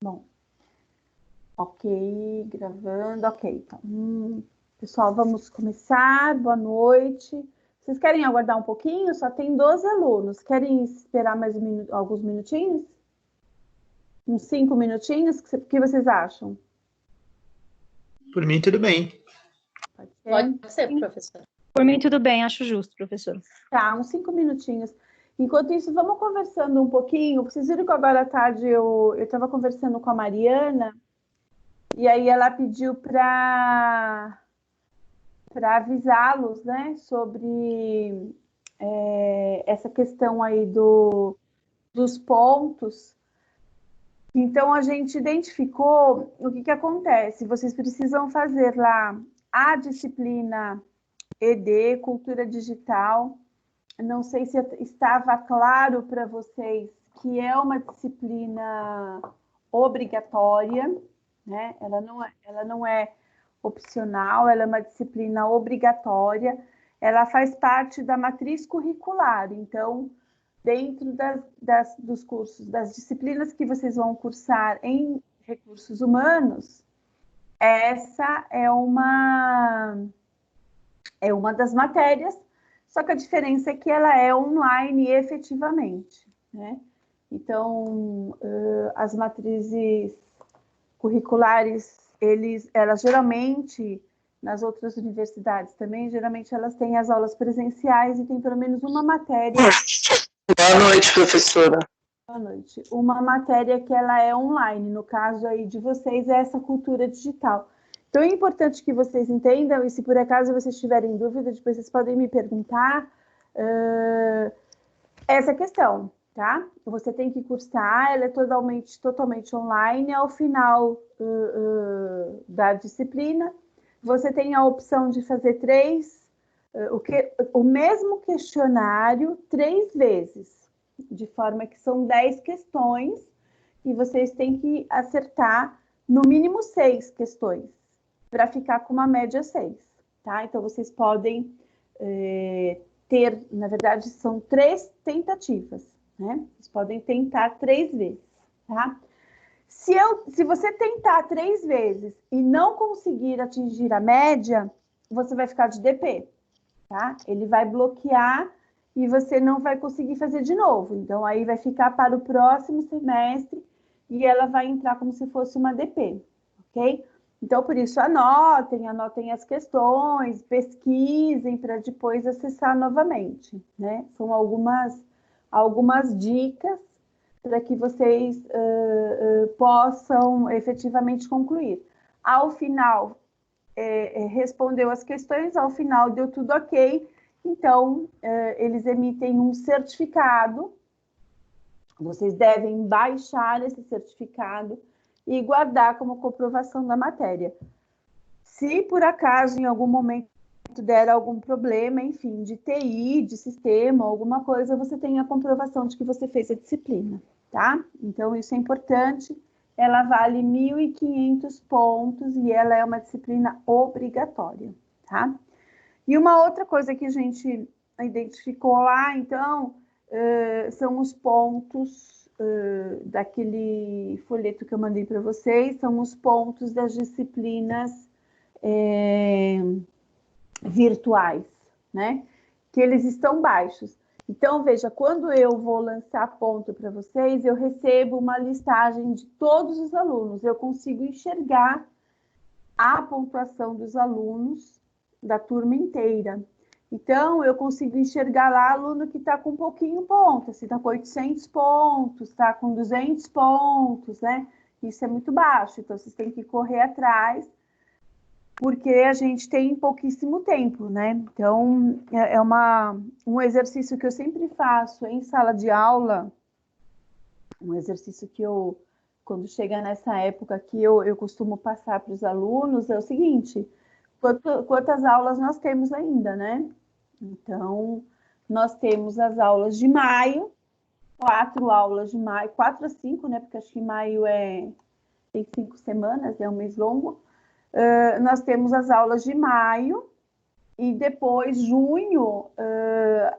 Bom, ok, gravando, ok. Então, pessoal, vamos começar. Boa noite. Vocês querem aguardar um pouquinho? Só tem 12 alunos. Querem esperar mais alguns minutinhos? Uns 5 minutinhos? O que vocês acham? Por mim, tudo bem. Pode ser, professor. Por mim, tudo bem, acho justo, professor. Tá, uns 5 minutinhos. Enquanto isso, vamos conversando um pouquinho. Vocês viram que agora à tarde eu estava conversando com a Mariana, e aí ela pediu para avisá-los, né, sobre essa questão aí dos pontos. Então, a gente identificou o que acontece. Vocês precisam fazer lá a disciplina ED, Cultura Digital. Não sei se estava claro para vocês que é uma disciplina obrigatória, né? Ela não é opcional, ela é uma disciplina obrigatória. Ela faz parte da matriz curricular. Então, dentro dos cursos, das disciplinas que vocês vão cursar em recursos humanos, essa é uma das matérias, só que a diferença é que ela é online efetivamente, né? Então, as matrizes curriculares, elas geralmente, nas outras universidades também, geralmente elas têm as aulas presenciais e tem pelo menos uma matéria. Boa noite, professora. Boa noite. Uma matéria que ela é online, no caso aí de vocês, é essa cultura digital. Então, é importante que vocês entendam, e se por acaso vocês tiverem dúvida, depois vocês podem me perguntar essa questão, tá? Você tem que cursar, ela é totalmente online. Ao final da disciplina, você tem a opção de fazer o mesmo questionário 3 vezes, de forma que são 10 questões, e vocês têm que acertar no mínimo 6 questões, para ficar com uma média 6, tá? Então, vocês podem ter, na verdade, são 3 tentativas, né? Vocês podem tentar 3 vezes, tá? Se você tentar 3 vezes e não conseguir atingir a média, você vai ficar de DP, tá? Ele vai bloquear e você não vai conseguir fazer de novo. Então, aí vai ficar para o próximo semestre e ela vai entrar como se fosse uma DP, ok? Então, por isso, anotem as questões, pesquisem para depois acessar novamente, né? São algumas dicas para que vocês possam efetivamente concluir. Ao final, respondeu as questões, ao final deu tudo ok, então, eles emitem um certificado, vocês devem baixar esse certificado e guardar como comprovação da matéria. Se por acaso, em algum momento, der algum problema, enfim, de TI, de sistema, alguma coisa, você tem a comprovação de que você fez a disciplina, tá? Então, isso é importante. Ela vale 1.500 pontos e ela é uma disciplina obrigatória, tá? E uma outra coisa que a gente identificou lá, então, são os pontos daquele folheto que eu mandei para vocês, são os pontos das disciplinas virtuais, né? Que eles estão baixos. Então, veja, quando eu vou lançar ponto para vocês, eu recebo uma listagem de todos os alunos, eu consigo enxergar a pontuação dos alunos da turma inteira. Então, eu consigo enxergar lá aluno que está com pouquinho ponto, se está com 800 pontos, está com 200 pontos, né? Isso é muito baixo, então vocês têm que correr atrás, porque a gente tem pouquíssimo tempo, né? Então, um exercício que eu sempre faço em sala de aula, um exercício que quando chega nessa época que eu costumo passar para os alunos, é o seguinte: quantas aulas nós temos ainda, né? Então, nós temos as aulas de maio, 4 aulas de maio, 4 a 5, né? Porque acho que maio tem 5 semanas, é um mês longo. Nós temos as aulas de maio e depois, junho,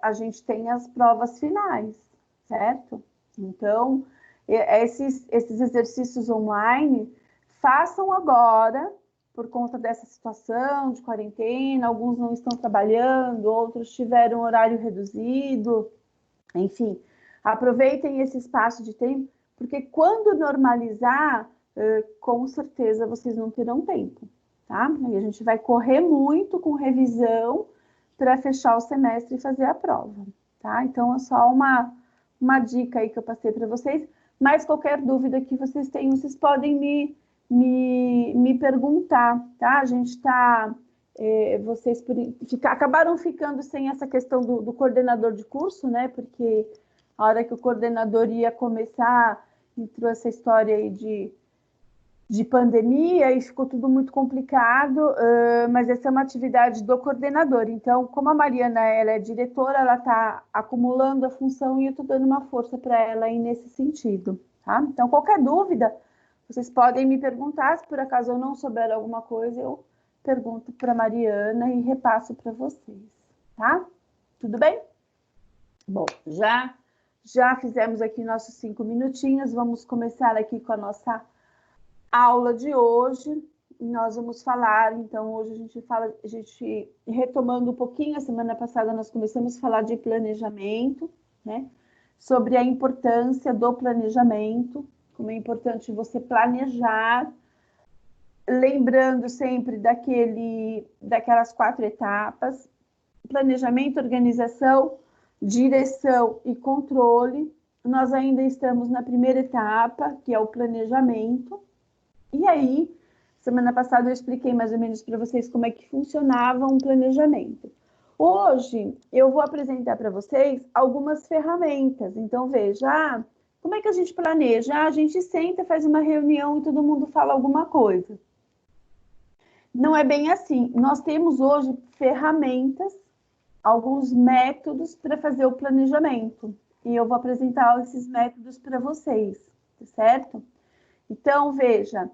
a gente tem as provas finais, certo? Então, esses exercícios online, façam agora, por conta dessa situação de quarentena, alguns não estão trabalhando, outros tiveram horário reduzido, enfim, aproveitem esse espaço de tempo, porque quando normalizar, com certeza vocês não terão tempo, tá? E a gente vai correr muito com revisão para fechar o semestre e fazer a prova, tá? Então, é só uma dica aí que eu passei para vocês, mas qualquer dúvida que vocês tenham, vocês podem me perguntar, tá? A gente está... vocês acabaram ficando sem essa questão do coordenador de curso, né? Porque a hora que o coordenador ia começar, entrou essa história aí de pandemia e ficou tudo muito complicado, mas essa é uma atividade do coordenador. Então, como a Mariana ela é diretora, ela está acumulando a função e eu estou dando uma força para ela aí nesse sentido, tá? Então, qualquer dúvida, vocês podem me perguntar, se por acaso eu não souber alguma coisa, eu pergunto para a Mariana e repasso para vocês, tá? Tudo bem? Bom, já fizemos aqui nossos 5 minutinhos, vamos começar aqui com a nossa aula de hoje. Nós vamos falar, então, hoje a gente retomando um pouquinho, a semana passada nós começamos a falar de planejamento, né? Sobre a importância do planejamento, como é importante você planejar, lembrando sempre daquelas 4 etapas: planejamento, organização, direção e controle. Nós ainda estamos na primeira etapa, que é o planejamento. E aí, semana passada eu expliquei mais ou menos para vocês como é que funcionava um planejamento. Hoje, eu vou apresentar para vocês algumas ferramentas. Então, veja, como é que a gente planeja? A gente senta, faz uma reunião e todo mundo fala alguma coisa. Não é bem assim. Nós temos hoje ferramentas, alguns métodos para fazer o planejamento. E eu vou apresentar esses métodos para vocês, certo? Então, veja,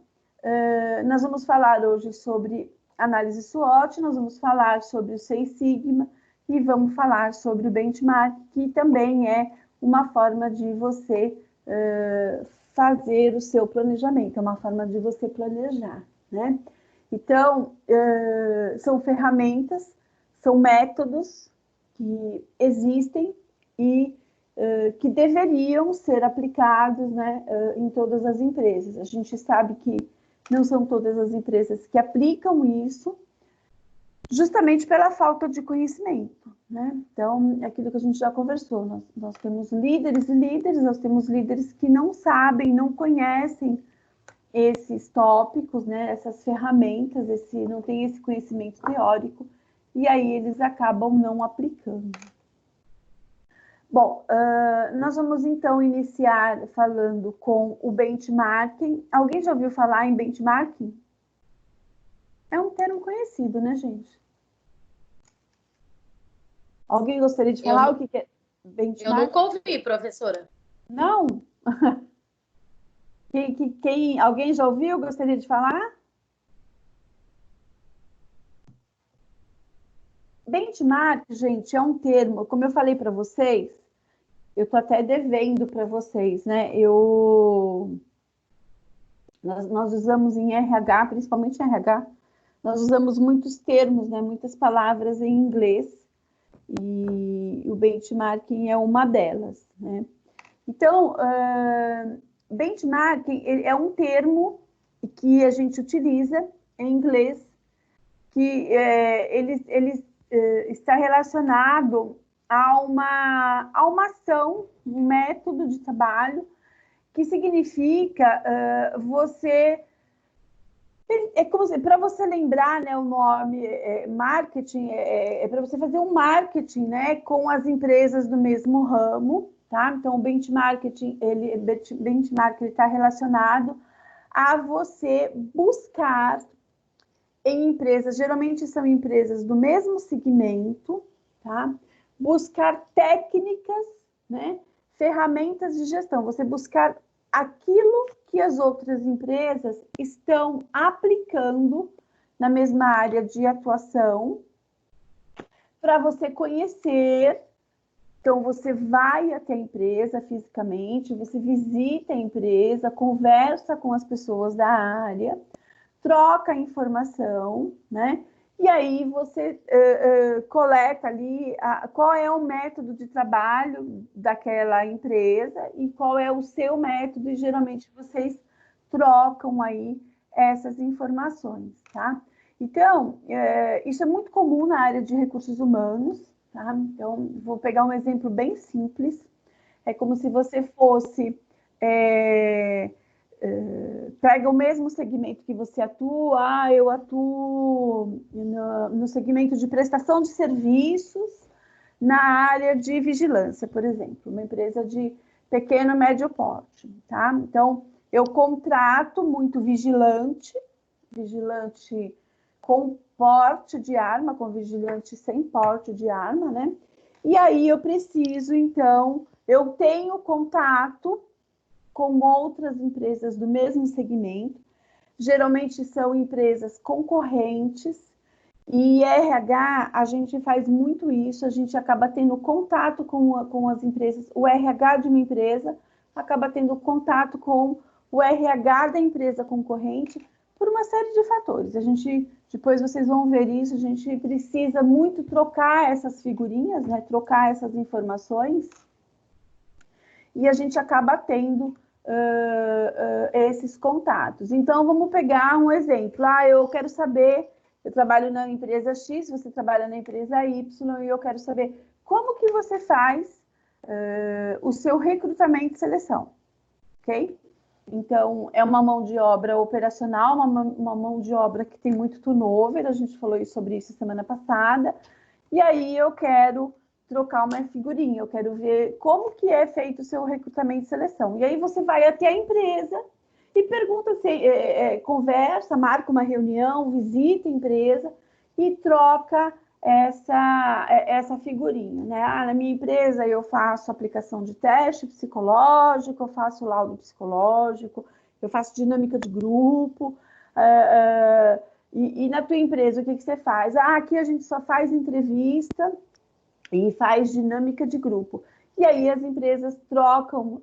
nós vamos falar hoje sobre análise SWOT, nós vamos falar sobre o Seis Sigma e vamos falar sobre o benchmark, que também é uma forma de você fazer o seu planejamento, é uma forma de você planejar, né? Então, são ferramentas, são métodos que existem e que deveriam ser aplicados, né, em todas as empresas. A gente sabe que não são todas as empresas que aplicam isso, justamente pela falta de conhecimento, né? Então, é aquilo que a gente já conversou, nós temos líderes e líderes, nós temos líderes que não sabem, não conhecem esses tópicos, né, essas ferramentas, não tem esse conhecimento teórico, e aí eles acabam não aplicando. Bom, nós vamos então iniciar falando com o benchmarking. Alguém já ouviu falar em benchmarking? É um termo conhecido, né, gente? Alguém gostaria de falar o que é benchmarking? Eu nunca ouvi, professora. Não? Alguém já ouviu? Gostaria de falar? Benchmark, gente, é um termo, como eu falei para vocês, eu estou até devendo para vocês, né? Nós usamos em RH, principalmente em RH, nós usamos muitos termos, né? Muitas palavras em inglês, e o benchmarking é uma delas, né? Então, benchmarking é um termo que a gente utiliza em inglês, que ele está relacionado a uma ação, um método de trabalho, que significa você... É como para você lembrar, né, o nome marketing, para você fazer um marketing, né, com as empresas do mesmo ramo, tá? Então, o benchmarking está relacionado a você buscar em empresas, geralmente são empresas do mesmo segmento, tá? Buscar técnicas, né? Ferramentas de gestão, você buscar aquilo que as outras empresas estão aplicando na mesma área de atuação, para você conhecer Então, você vai até a empresa fisicamente, você visita a empresa, conversa com as pessoas da área, troca informação, né? E aí você coleta ali qual é o método de trabalho daquela empresa e qual é o seu método, e geralmente vocês trocam aí essas informações, tá? Então, isso é muito comum na área de recursos humanos, tá? Então, vou pegar um exemplo bem simples. É como se você fosse... pega o mesmo segmento que você atua, eu atuo no segmento de prestação de serviços na área de vigilância, por exemplo, uma empresa de pequeno e médio porte, tá? Então, eu contrato muito vigilante com porte de arma, com vigilante sem porte de arma, né? E aí eu preciso, então, eu tenho contato com outras empresas do mesmo segmento, geralmente são empresas concorrentes, e RH, a gente faz muito isso, a gente acaba tendo contato com as empresas, o RH de uma empresa acaba tendo contato com o RH da empresa concorrente, por uma série de fatores. A gente, depois vocês vão ver isso, a gente precisa muito trocar essas figurinhas, né? Trocar essas informações, e a gente acaba tendo esses contatos. Então, vamos pegar um exemplo. Eu quero saber, eu trabalho na empresa X, você trabalha na empresa Y, e eu quero saber como que você faz o seu recrutamento e seleção, ok? Então, é uma mão de obra operacional, uma mão de obra que tem muito turnover, a gente falou sobre isso semana passada, e aí eu quero trocar uma figurinha, eu quero ver como que é feito o seu recrutamento e seleção. E aí você vai até a empresa e pergunta, conversa, marca uma reunião, visita a empresa e troca essa figurinha, né? Na minha empresa eu faço aplicação de teste psicológico, eu faço laudo psicológico, eu faço dinâmica de grupo, e na tua empresa o que você faz? Aqui a gente só faz entrevista e faz dinâmica de grupo. E aí as empresas trocam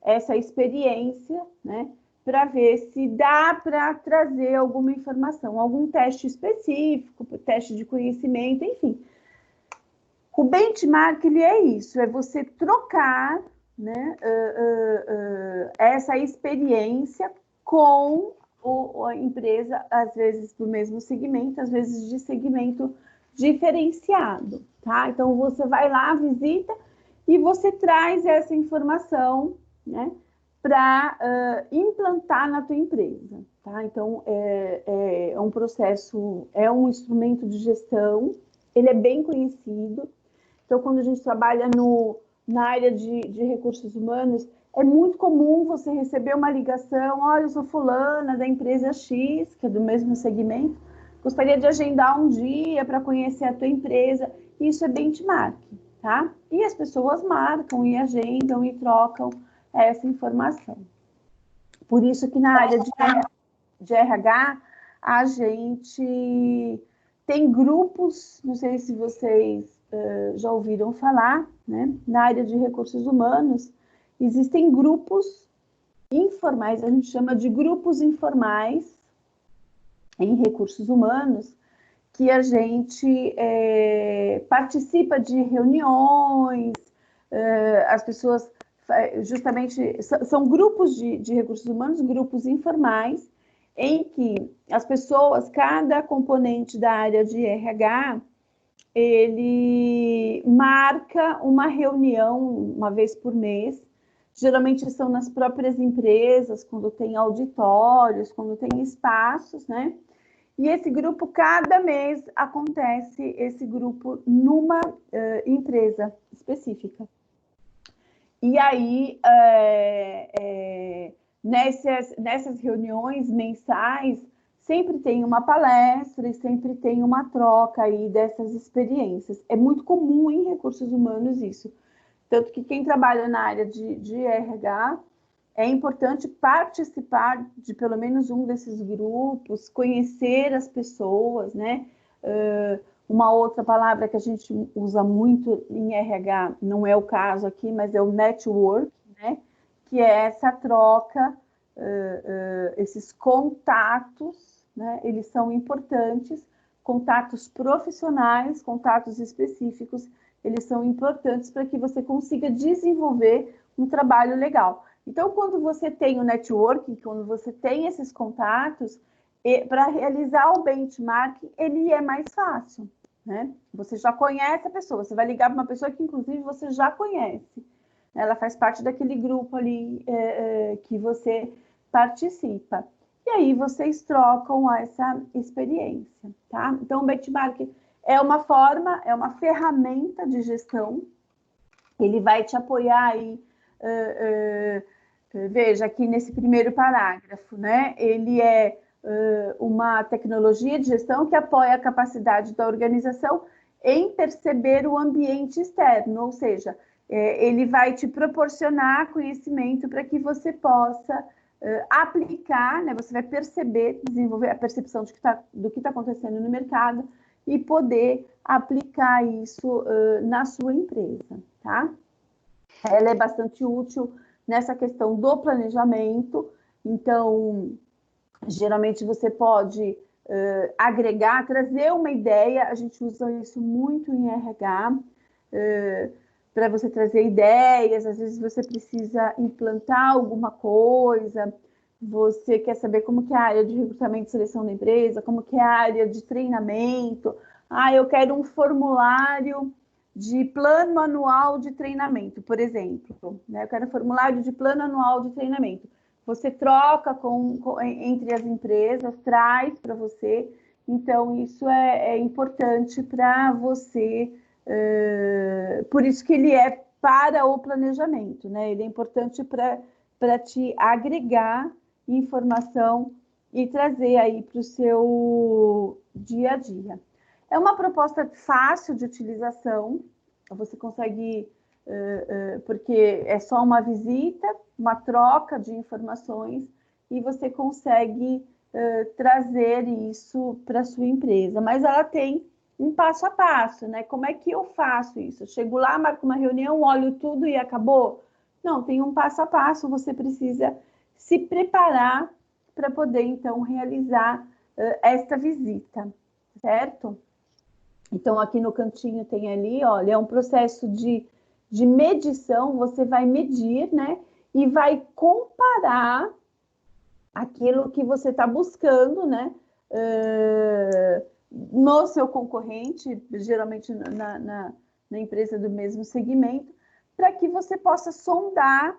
essa experiência, né, para ver se dá para trazer alguma informação, algum teste específico, teste de conhecimento, enfim. O benchmark, ele é isso, é você trocar, né, essa experiência com a empresa, às vezes do mesmo segmento, às vezes de segmento diferenciado, tá? Então, você vai lá, visita, e você traz essa informação, né, para implantar na tua empresa, tá? Então, é um processo, é um instrumento de gestão, ele é bem conhecido. Então, quando a gente trabalha na área de recursos humanos, é muito comum você receber uma ligação, olha, eu sou fulana da empresa X, que é do mesmo segmento, gostaria de agendar um dia para conhecer a tua empresa. Isso é benchmark, tá? E as pessoas marcam e agendam e trocam essa informação. Por isso que na área de RH, a gente tem grupos, não sei se vocês já ouviram falar, né? Na área de recursos humanos, existem grupos informais, a gente chama de grupos informais em recursos humanos, que a gente participa de reuniões, as pessoas, justamente, são grupos de recursos humanos, grupos informais, em que as pessoas, cada componente da área de RH, ele marca uma reunião uma vez por mês, geralmente são nas próprias empresas, quando tem auditórios, quando tem espaços, né? E esse grupo, cada mês, acontece esse grupo numa empresa específica. E aí, nessas reuniões mensais, sempre tem uma palestra e sempre tem uma troca aí dessas experiências. É muito comum em recursos humanos isso. Tanto que quem trabalha na área de RH, é importante participar de pelo menos um desses grupos, conhecer as pessoas, né? Uma outra palavra que a gente usa muito em RH, não é o caso aqui, mas é o network, né? Que é essa troca, esses contatos, né? Eles são importantes, contatos profissionais, contatos específicos, eles são importantes para que você consiga desenvolver um trabalho legal. Então, quando você tem o networking, quando você tem esses contatos, para realizar o benchmark, ele é mais fácil, né? Você já conhece a pessoa, você vai ligar para uma pessoa que, inclusive, você já conhece. Ela faz parte daquele grupo ali que você participa. E aí, vocês trocam essa experiência, tá? Então, o benchmark é uma forma, é uma ferramenta de gestão. Ele vai te apoiar aí, veja aqui nesse primeiro parágrafo, né? Ele é uma tecnologia de gestão que apoia a capacidade da organização em perceber o ambiente externo, ou seja, ele vai te proporcionar conhecimento para que você possa aplicar, né? Você vai perceber, desenvolver a percepção do que tá acontecendo no mercado e poder aplicar isso na sua empresa, tá? Ela é bastante útil nessa questão do planejamento, então, geralmente você pode agregar, trazer uma ideia, a gente usa isso muito em RH, para você trazer ideias, às vezes você precisa implantar alguma coisa, você quer saber como que é a área de recrutamento e seleção da empresa, como que é a área de treinamento, eu quero um formulário de plano anual de treinamento, por exemplo, né? Eu quero um formulário de plano anual de treinamento. Você troca entre as empresas, traz para você. Então, isso é importante para você. Por isso que ele é para o planejamento, né? Ele é importante para te agregar informação e trazer aí para o seu dia a dia. É uma proposta fácil de utilização, você consegue, porque é só uma visita, uma troca de informações, e você consegue trazer isso para a sua empresa. Mas ela tem um passo a passo, né? Como é que eu faço isso? Eu chego lá, marco uma reunião, olho tudo e acabou? Não, tem um passo a passo, você precisa se preparar para poder, então, realizar esta visita, certo? Então, aqui no cantinho tem ali, olha, é um processo de medição, você vai medir, né? E vai comparar aquilo que você está buscando, né? No seu concorrente, geralmente na empresa do mesmo segmento, para que você possa sondar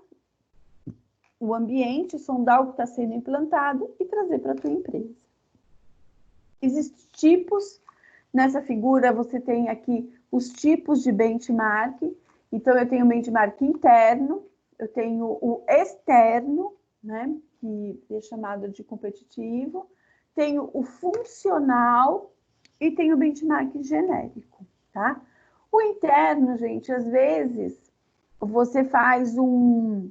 o ambiente, sondar o que está sendo implantado e trazer para a tua empresa. Existem tipos. Nessa figura, você tem aqui os tipos de benchmark. Então, eu tenho o benchmark interno, eu tenho o externo, né, que é chamado de competitivo, tenho o funcional e tenho o benchmark genérico, tá? O interno, gente, às vezes, você faz um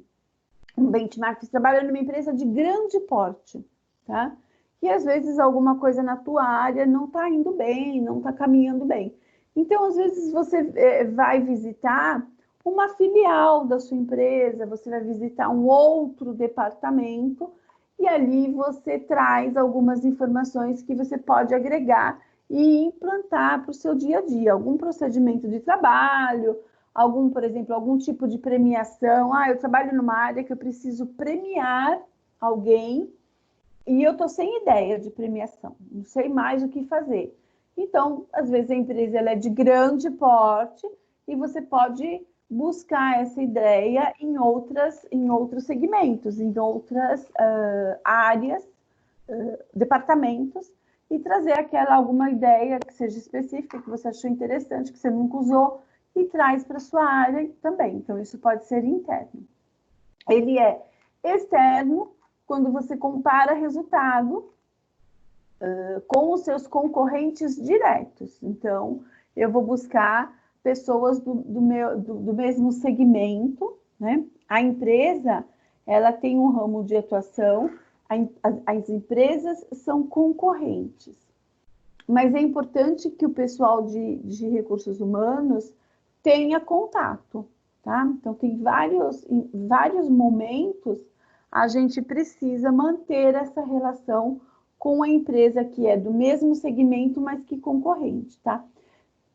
benchmark, você trabalha numa empresa de grande porte, tá? E às vezes alguma coisa na tua área não está indo bem, não está caminhando bem. Então, às vezes você vai visitar uma filial da sua empresa, você vai visitar um outro departamento e ali você traz algumas informações que você pode agregar e implantar para o seu dia a dia. Algum procedimento de trabalho, por exemplo, algum tipo de premiação. Eu trabalho numa área que eu preciso premiar alguém e eu estou sem ideia de premiação, não sei mais o que fazer. Então, às vezes a empresa ela é de grande porte e você pode buscar essa ideia em outros segmentos, em outras áreas, departamentos, e trazer alguma ideia que seja específica, que você achou interessante, que você nunca usou, e traz para a sua área também. Então, isso pode ser interno. Ele é externo, quando você compara resultado com os seus concorrentes diretos. Então, eu vou buscar pessoas do mesmo segmento, né? A empresa, ela tem um ramo de atuação, as empresas são concorrentes. mas é importante que o pessoal de recursos humanos tenha contato, tá? Então, em vários momentos, a gente precisa manter essa relação com a empresa que é do mesmo segmento, mas que concorrente, tá?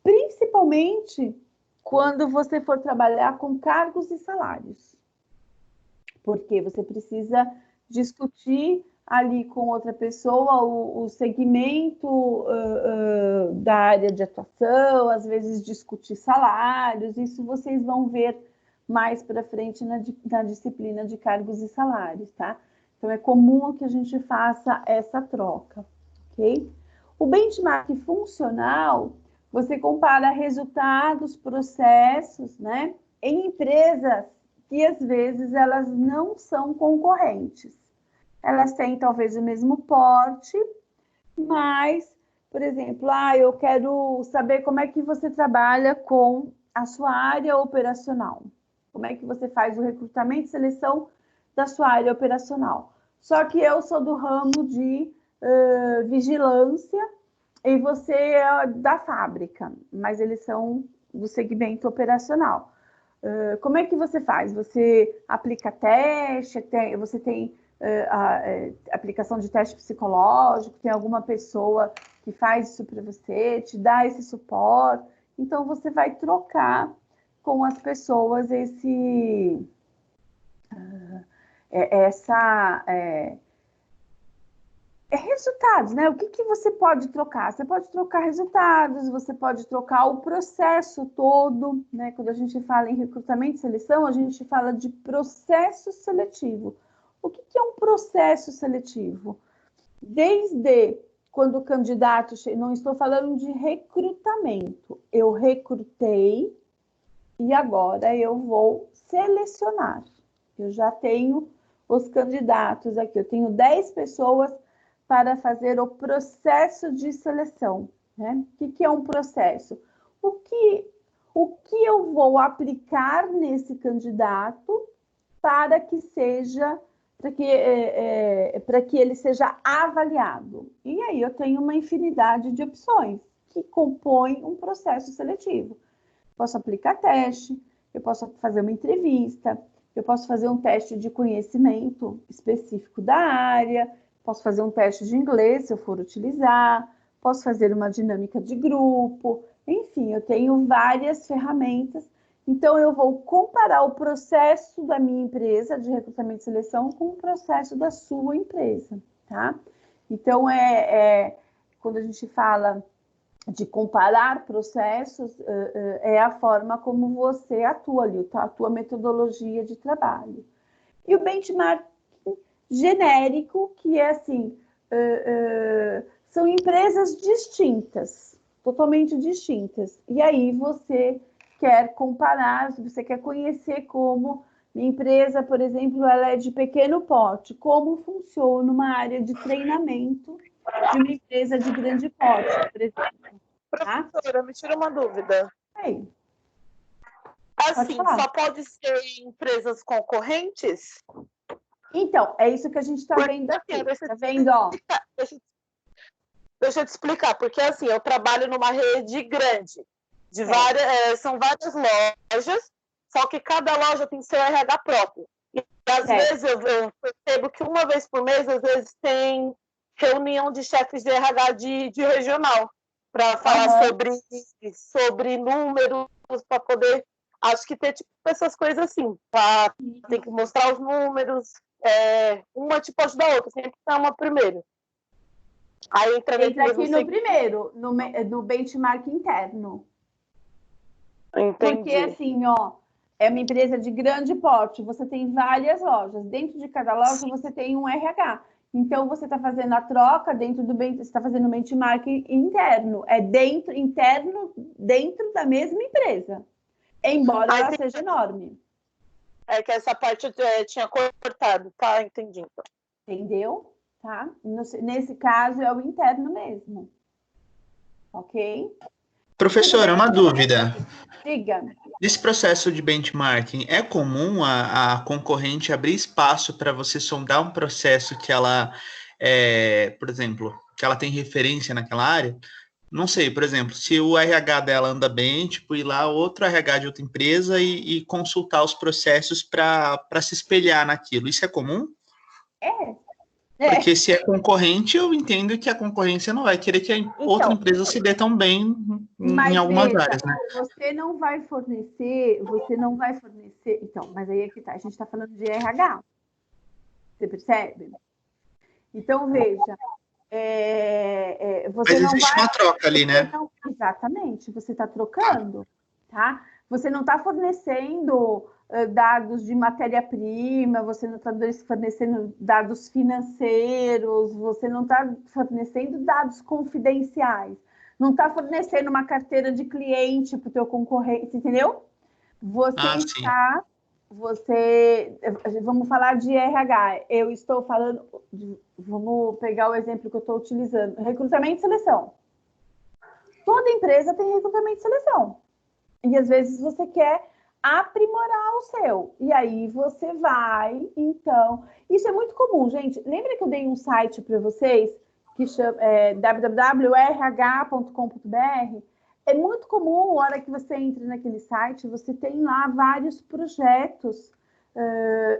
Principalmente quando você for trabalhar com cargos e salários, porque você precisa discutir ali com outra pessoa o segmento da área de atuação, às vezes discutir salários, isso vocês vão ver mais para frente na disciplina de cargos e salários, tá? Então, é comum que a gente faça essa troca, ok? O benchmark funcional, você compara resultados, processos, né? Em empresas que, às vezes, elas não são concorrentes. Elas têm, talvez, o mesmo porte, mas, por exemplo, eu quero saber como é que você trabalha com a sua área operacional. Como é que você faz o recrutamento e seleção da sua área operacional. Só que eu sou do ramo de vigilância e você é da fábrica, mas eles são do segmento operacional. Como é que você faz? Você aplica teste, você tem aplicação de teste psicológico, tem alguma pessoa que faz isso para você, te dá esse suporte. Então, você vai trocar com as pessoas resultados, né? O que você pode trocar? Você pode trocar resultados, você pode trocar o processo todo, né? Quando a gente fala em recrutamento e seleção, a gente fala de processo seletivo. O que é um processo seletivo? Desde quando o candidato... Não estou falando de recrutamento. Eu recrutei e agora eu vou selecionar. Eu já tenho os candidatos aqui. Eu tenho 10 pessoas para fazer o processo de seleção, né? O que é um processo? O que eu vou aplicar nesse candidato para que ele seja avaliado? E aí eu tenho uma infinidade de opções que compõem um processo seletivo. Posso aplicar teste, eu posso fazer uma entrevista, eu posso fazer um teste de conhecimento específico da área, posso fazer um teste de inglês, se eu for utilizar, posso fazer uma dinâmica de grupo, enfim, eu tenho várias ferramentas. Então, eu vou comparar o processo da minha empresa de recrutamento e seleção com o processo da sua empresa, tá? Então, quando a gente fala de comparar processos, é a forma como você atua ali, a tua metodologia de trabalho. E o benchmark genérico, que é assim, são empresas distintas, totalmente distintas. E aí você quer comparar, você quer conhecer como minha empresa, por exemplo, ela é de pequeno porte, como funciona uma área de treinamento de uma empresa de grande porte, por exemplo. Professora, me tira uma dúvida. Aí. Assim, só pode ser empresas concorrentes? Então, é isso que a gente está vendo aqui. Está vendo, ó? Deixa eu te explicar, porque assim, eu trabalho numa rede grande, são várias lojas, só que cada loja tem seu RH próprio. E às vezes eu percebo que uma vez por mês, às vezes tem reunião de chefes de RH de regional, para falar sobre números, para poder, acho que ter tipo essas coisas assim, tem que mostrar os números, uma te pode dar outra, sempre tá uma primeiro. Aí entra aqui no primeiro, no benchmark interno. Entendi. Porque assim, ó, é uma empresa de grande porte, você tem várias lojas. Dentro de cada loja você tem um RH. Então você está fazendo a troca você está fazendo um benchmark interno. É interno dentro da mesma empresa. Embora ela seja enorme. É que essa parte eu tinha cortado, tá? Entendi. Então. Entendeu? Tá? Nesse caso é o interno mesmo. Ok? Professora, uma dúvida. Diga. Nesse processo de benchmarking, é comum a concorrente abrir espaço para você sondar um processo que ela, por exemplo, que ela tem referência naquela área, não sei, por exemplo, se o RH dela anda bem, tipo, ir lá outro RH de outra empresa e consultar os processos para se espelhar naquilo. Isso é comum? É. Porque se é concorrente, eu entendo que a concorrência não vai querer que a outra empresa se dê tão bem em algumas áreas, né? Você não vai fornecer. Então, mas aí é que tá. A gente está falando de RH. Você percebe? Então, veja. Você Mas não existe vai. uma troca ali, né? Exatamente, você está trocando, tá? Você não está fornecendo dados de matéria-prima, você não está fornecendo dados financeiros, você não está fornecendo dados confidenciais, não está fornecendo uma carteira de cliente para o teu concorrente, entendeu? Vamos falar de RH. Eu estou falando, vamos pegar o exemplo que eu estou utilizando, recrutamento e seleção. Toda empresa tem recrutamento e seleção. E às vezes você quer aprimorar o seu. E aí você vai, então... Isso é muito comum, gente. Lembra que eu dei um site para vocês, que chama www.rh.com.br? É muito comum, a hora que você entra naquele site, você tem lá vários projetos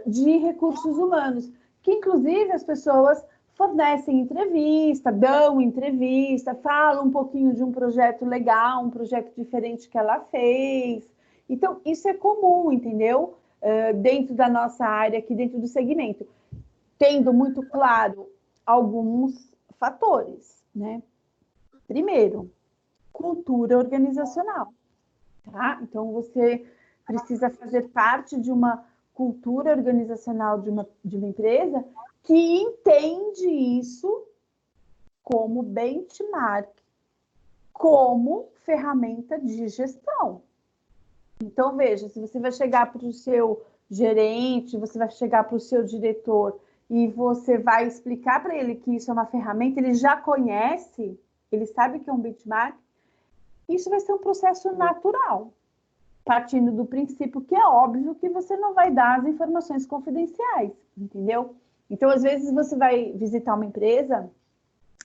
de recursos humanos, que inclusive as pessoas fornecem entrevista, dão entrevista, falam um pouquinho de um projeto legal, um projeto diferente que ela fez. Então, isso é comum, entendeu? Dentro da nossa área, aqui dentro do segmento. Tendo muito claro alguns fatores, né? Primeiro, cultura organizacional, tá? Então, você precisa fazer parte de uma cultura organizacional de uma empresa que entende isso como benchmark, como ferramenta de gestão. Então, veja, se você vai chegar para o seu gerente, você vai chegar para o seu diretor e você vai explicar para ele que isso é uma ferramenta, ele já conhece, ele sabe que é um benchmark, isso vai ser um processo natural, partindo do princípio que é óbvio que você não vai dar as informações confidenciais, entendeu? Então, às vezes, você vai visitar uma empresa,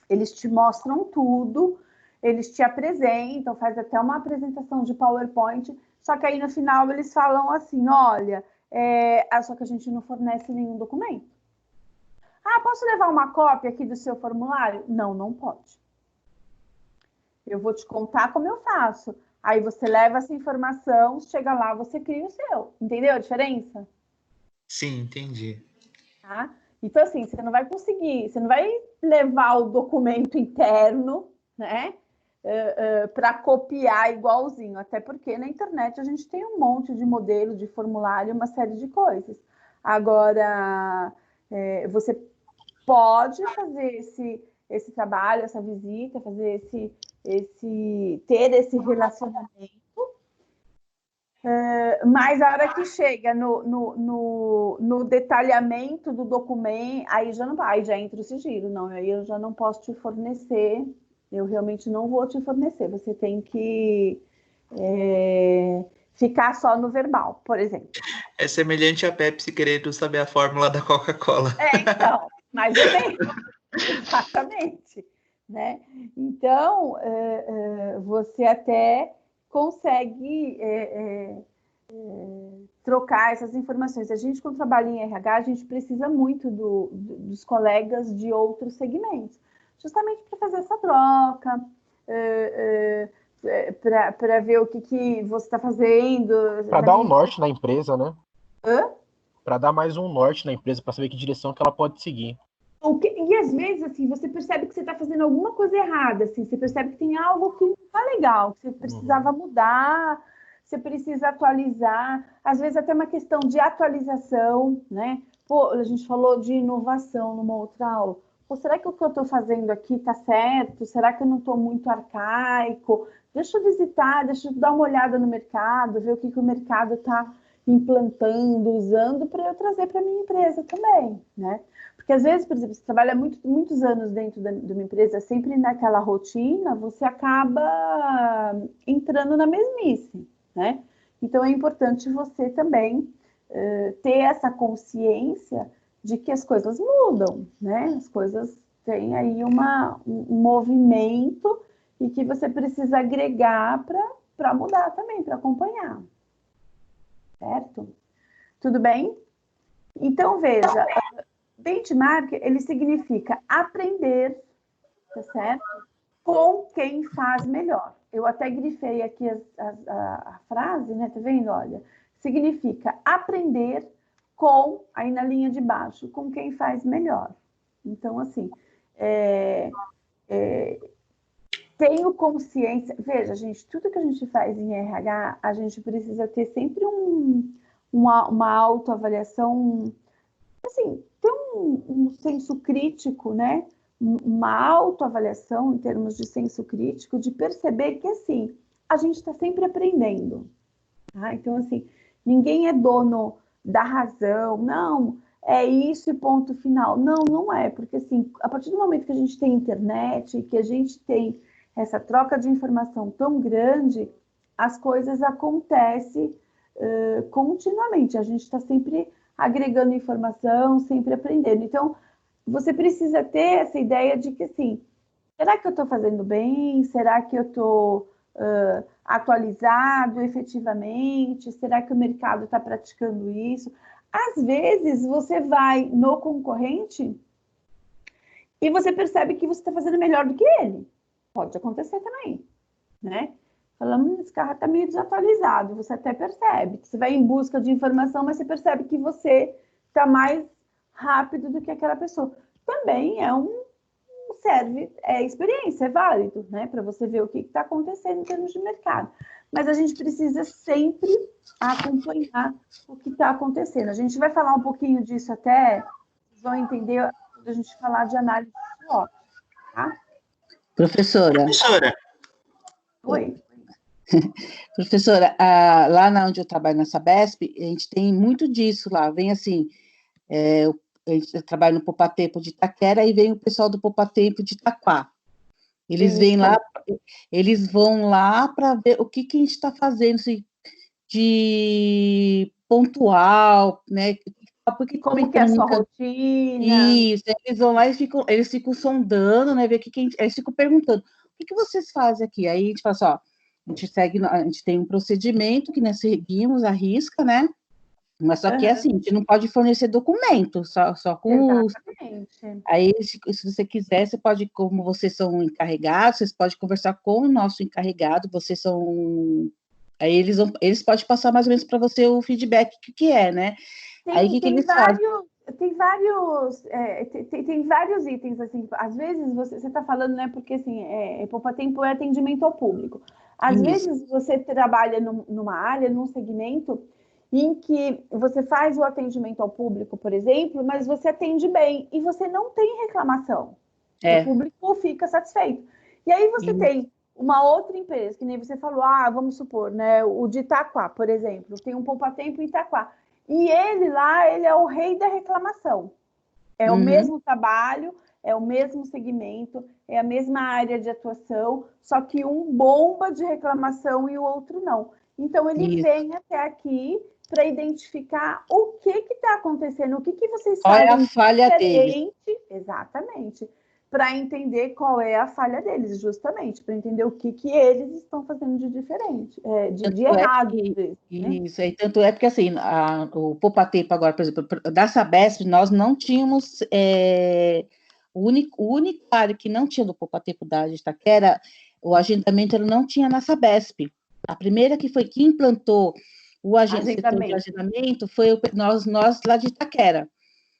eles te mostram tudo, eles te apresentam, faz até uma apresentação de PowerPoint, só que aí no final eles falam assim, olha, só que a gente não fornece nenhum documento. Ah, posso levar uma cópia aqui do seu formulário? Não, não pode. Eu vou te contar como eu faço. Aí você leva essa informação, chega lá, você cria o seu. Entendeu a diferença? Sim, entendi. Tá? Então, assim, você não vai conseguir, você não vai levar o documento interno, né, para copiar igualzinho, até porque na internet a gente tem um monte de modelo, de formulário, uma série de coisas. Agora, você pode fazer esse trabalho, essa visita, fazer ter esse relacionamento, mas a hora que chega no detalhamento do documento, aí já não vai, já entra o sigilo, não, aí eu já não posso te fornecer, eu realmente não vou te fornecer, você tem que ficar só no verbal, por exemplo. É semelhante a Pepsi querendo saber a fórmula da Coca-Cola. Então, mais ou menos, exatamente, né? Então, você até consegue trocar essas informações. A gente, quando trabalha em RH, a gente precisa muito dos colegas de outros segmentos, justamente para fazer essa troca, para ver o que você está fazendo. Para dar um norte na empresa, né? Hã? Para dar mais um norte na empresa, para saber que direção que ela pode seguir. E às vezes, assim, você percebe que você está fazendo alguma coisa errada, assim, você percebe que tem algo que não está legal, que você precisava mudar, você precisa atualizar, às vezes até uma questão de atualização, né? Pô, a gente falou de inovação numa outra aula. Pô, será que o que eu estou fazendo aqui está certo? Será que eu não estou muito arcaico? Deixa eu visitar, deixa eu dar uma olhada no mercado, ver o que o mercado está implantando, usando, para eu trazer para a minha empresa também, né? Porque às vezes, por exemplo, você trabalha muitos anos dentro de uma empresa, sempre naquela rotina, você acaba entrando na mesmice, né? Então é importante você também ter essa consciência de que as coisas mudam, né? As coisas tem aí um movimento e que você precisa agregar para mudar também, para acompanhar. Certo? Tudo bem? Então, veja, benchmark, ele significa aprender, tá certo? Com quem faz melhor. Eu até grifei aqui a frase, né? Tá vendo? Olha, significa aprender com, aí na linha de baixo, com quem faz melhor. Então, assim, tenho consciência... Veja, gente, tudo que a gente faz em RH, a gente precisa ter sempre uma autoavaliação, assim, ter um senso crítico, né? Uma autoavaliação em termos de senso crítico, de perceber que, assim, a gente está sempre aprendendo. Tá? Então, assim, ninguém é dono da razão, não, é isso e ponto final. Não, não é, porque, assim, a partir do momento que a gente tem internet, que a gente tem essa troca de informação tão grande, as coisas acontecem continuamente. A gente está sempre agregando informação, sempre aprendendo. Então, você precisa ter essa ideia de que, assim, será que eu estou fazendo bem? Será que eu estou atualizado efetivamente? Será que o mercado está praticando isso? Às vezes, você vai no concorrente e você percebe que você está fazendo melhor do que ele. Pode acontecer também, né? Falando, esse carro está meio desatualizado, você até percebe. Você vai em busca de informação, mas você percebe que você está mais rápido do que aquela pessoa. Também serve, experiência, é válido, né? Para você ver o que está acontecendo em termos de mercado. Mas a gente precisa sempre acompanhar o que está acontecendo. A gente vai falar um pouquinho disso até, vocês vão entender quando a gente falar de análise de SWOT, tá? Professora. Oi. Professora, lá onde eu trabalho, na Sabesp, a gente tem muito disso lá. Vem assim, a gente trabalha no Poupatempo de Itaquera e vem o pessoal do Poupatempo de Itaquá. Eles vêm lá, eles vão lá para ver o que a gente está fazendo assim, de pontual, né? Porque como que é a sua rotina? Isso, eles vão lá e eles ficam sondando, né? Ver eles ficam perguntando, o que vocês fazem aqui? Aí a gente fala assim, ó, a gente tem um procedimento que nós seguimos à risca, né? Mas só que é assim, a gente não pode fornecer documento, só com Exatamente. Aí, se você quiser, você pode, como vocês são encarregados, vocês podem conversar com o nosso encarregado, vocês são... Aí eles podem passar mais ou menos para você o feedback que é, né? Aí o que eles fazem? Tem vários itens, assim, às vezes você está falando, né, porque assim, Poupatempo é atendimento ao público. Às vezes você trabalha numa área, num segmento em que você faz o atendimento ao público, por exemplo, mas você atende bem e você não tem reclamação. O público fica satisfeito. E aí você tem uma outra empresa, que nem você falou, vamos supor, né, o de Itaquá, por exemplo, tem um Poupatempo em Itaquá. E ele é o rei da reclamação. É o mesmo trabalho, é o mesmo segmento, é a mesma área de atuação, só que um bomba de reclamação e o outro não. Então, ele vem até aqui para identificar o que está acontecendo, o que vocês fazem a falha diferente. Deles. Exatamente. Para entender qual é a falha deles, justamente, para entender o que eles estão fazendo de diferente, de errado. Isso, aí tanto é porque, assim, o Poupatempo agora, por exemplo, da Sabesp, nós não tínhamos, o único área que não tinha do Poupatempo da Itaquera, o agendamento ele não tinha na Sabesp. A primeira que implantou o setor de agendamento foi nós lá de Itaquera.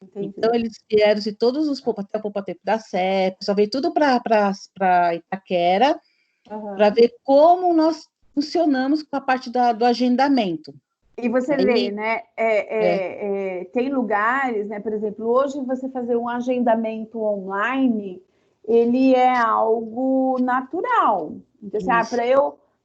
Entendi. Então, eles vieram de todos os até o Poupatempo da CEP, só veio tudo para Itaquera, para ver como nós funcionamos com a parte do agendamento. E você vê, né, tem lugares, né, por exemplo, hoje você fazer um agendamento online, ele é algo natural. Então, assim,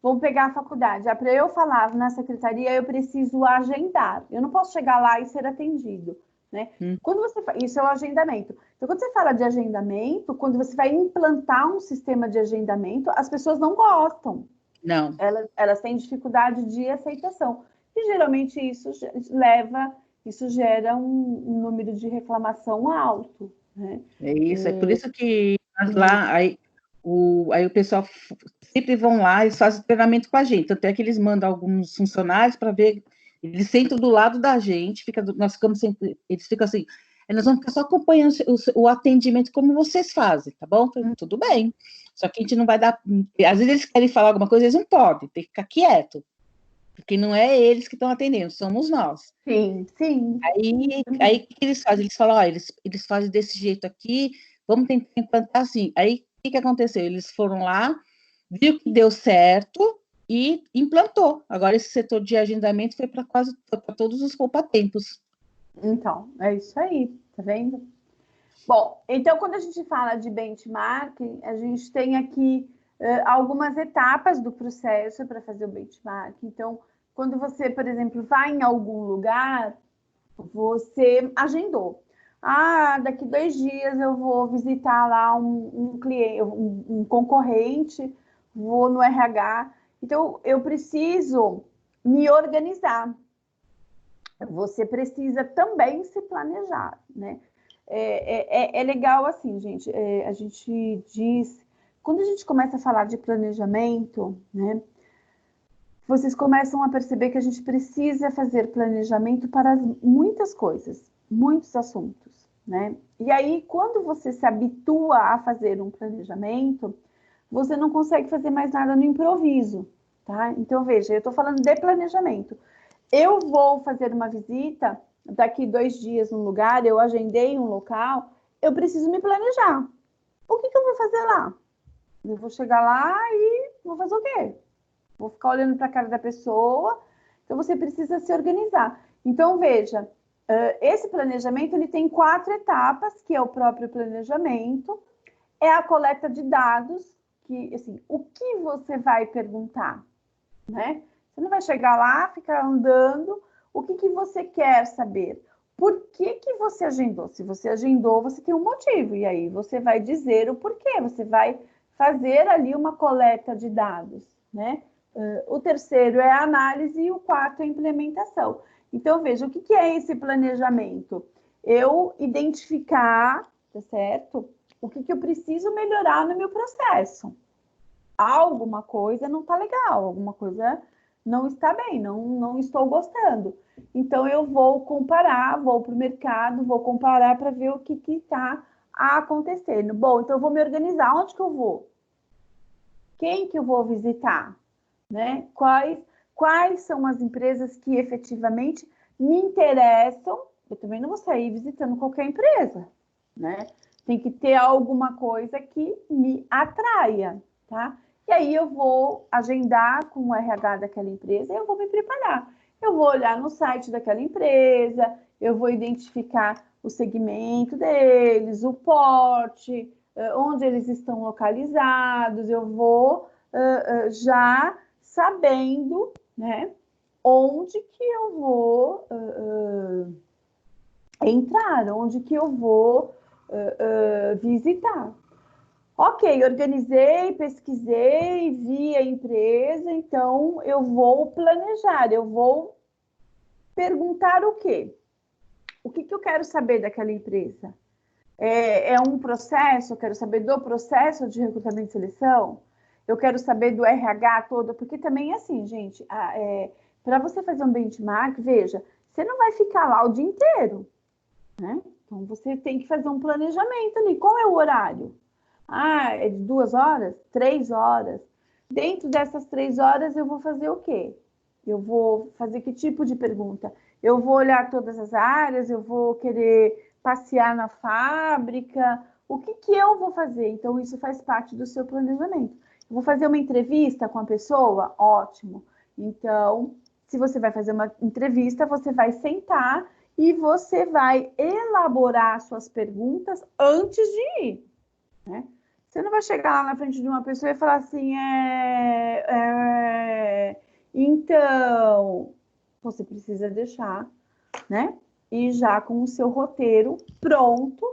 vamos pegar a faculdade, para eu falar na secretaria, eu preciso agendar. Eu não posso chegar lá e ser atendido. Né? Quando você isso é o agendamento. Então, quando você fala de agendamento, quando você vai implantar um sistema de agendamento, as pessoas não gostam. Não. Elas têm dificuldade de aceitação. E geralmente isso gera um número de reclamação alto. né? É isso, é por isso que lá, aí o pessoal sempre vão lá, eles fazem treinamento com a gente, até que eles mandam alguns funcionários para ver, eles sentam do lado da gente, nós ficamos sempre, eles ficam assim, nós vamos ficar só acompanhando o atendimento como vocês fazem, tá bom? Tudo bem, só que a gente não vai dar, às vezes eles querem falar alguma coisa, eles não podem, tem que ficar quieto, porque não é eles que estão atendendo, somos nós. Sim, sim. Aí o que eles fazem? Eles falam, ó, eles fazem desse jeito aqui, vamos tentar implantar assim. Aí o que aconteceu? Eles foram lá, viu que deu certo e implantou. Agora esse setor de agendamento foi para todos os poupa-tempos. Então, é isso aí, tá vendo? Bom, então quando a gente fala de benchmarking, a gente tem aqui algumas etapas do processo para fazer o benchmarking. Então, quando você, por exemplo, vai em algum lugar, você agendou. Daqui 2 dias eu vou visitar lá um cliente, um concorrente, vou no RH. Então, eu preciso me organizar. Você precisa também se planejar, né? É legal assim, gente. A gente diz, quando a gente começa a falar de planejamento, né? Vocês começam a perceber que a gente precisa fazer planejamento para muitas coisas, muitos assuntos, né? E aí, quando você se habitua a fazer um planejamento, você não consegue fazer mais nada no improviso, tá? Então, veja, eu estou falando de planejamento. Eu vou fazer uma visita daqui 2 dias num lugar, eu agendei um local, eu preciso me planejar. O que eu vou fazer lá? Eu vou chegar lá e vou fazer o quê? Vou ficar olhando para a cara da pessoa. Então, você precisa se organizar. Então, veja, esse planejamento ele tem 4 etapas, que é o próprio planejamento, é a coleta de dados, que, assim, o que você vai perguntar, né? Você não vai chegar lá, ficar andando. O que você quer saber? Por que você agendou? Se você agendou, você tem um motivo. E aí você vai dizer o porquê. Você vai fazer ali uma coleta de dados, né? O terceiro é a análise e o quarto é a implementação. Então, veja, o que é esse planejamento? Eu identificar, tá certo? O que eu preciso melhorar no meu processo. Alguma coisa não está legal, alguma coisa não está bem, não estou gostando. Então, eu vou comparar, vou para o mercado, vou comparar para ver o que está acontecendo. Bom, então eu vou me organizar. Onde que eu vou? Quem que eu vou visitar? Né? Quais são as empresas que efetivamente me interessam? Eu também não vou sair visitando qualquer empresa, né? Tem que ter alguma coisa que me atraia, tá? E aí eu vou agendar com o RH daquela empresa e eu vou me preparar. Eu vou olhar no site daquela empresa, eu vou identificar o segmento deles, o porte, onde eles estão localizados, eu vou já sabendo, né, onde que eu vou entrar, onde que eu vou visitar. Ok, organizei, pesquisei, vi a empresa, então eu vou planejar, eu vou perguntar o quê? O que eu quero saber daquela empresa? É um processo, eu quero saber do processo de recrutamento e seleção, eu quero saber do RH todo, porque também é assim, gente, para você fazer um benchmark, veja, você não vai ficar lá o dia inteiro, né? Então, você tem que fazer um planejamento ali. Qual é o horário? É de 2 horas? 3 horas? Dentro dessas 3 horas, eu vou fazer o quê? Eu vou fazer que tipo de pergunta? Eu vou olhar todas as áreas, eu vou querer passear na fábrica. O que eu vou fazer? Então, isso faz parte do seu planejamento. Eu vou fazer uma entrevista com a pessoa? Ótimo. Então, se você vai fazer uma entrevista, você vai sentar e você vai elaborar suas perguntas antes de ir, né? Você não vai chegar lá na frente de uma pessoa e falar assim, então, você precisa deixar, né? E já com o seu roteiro pronto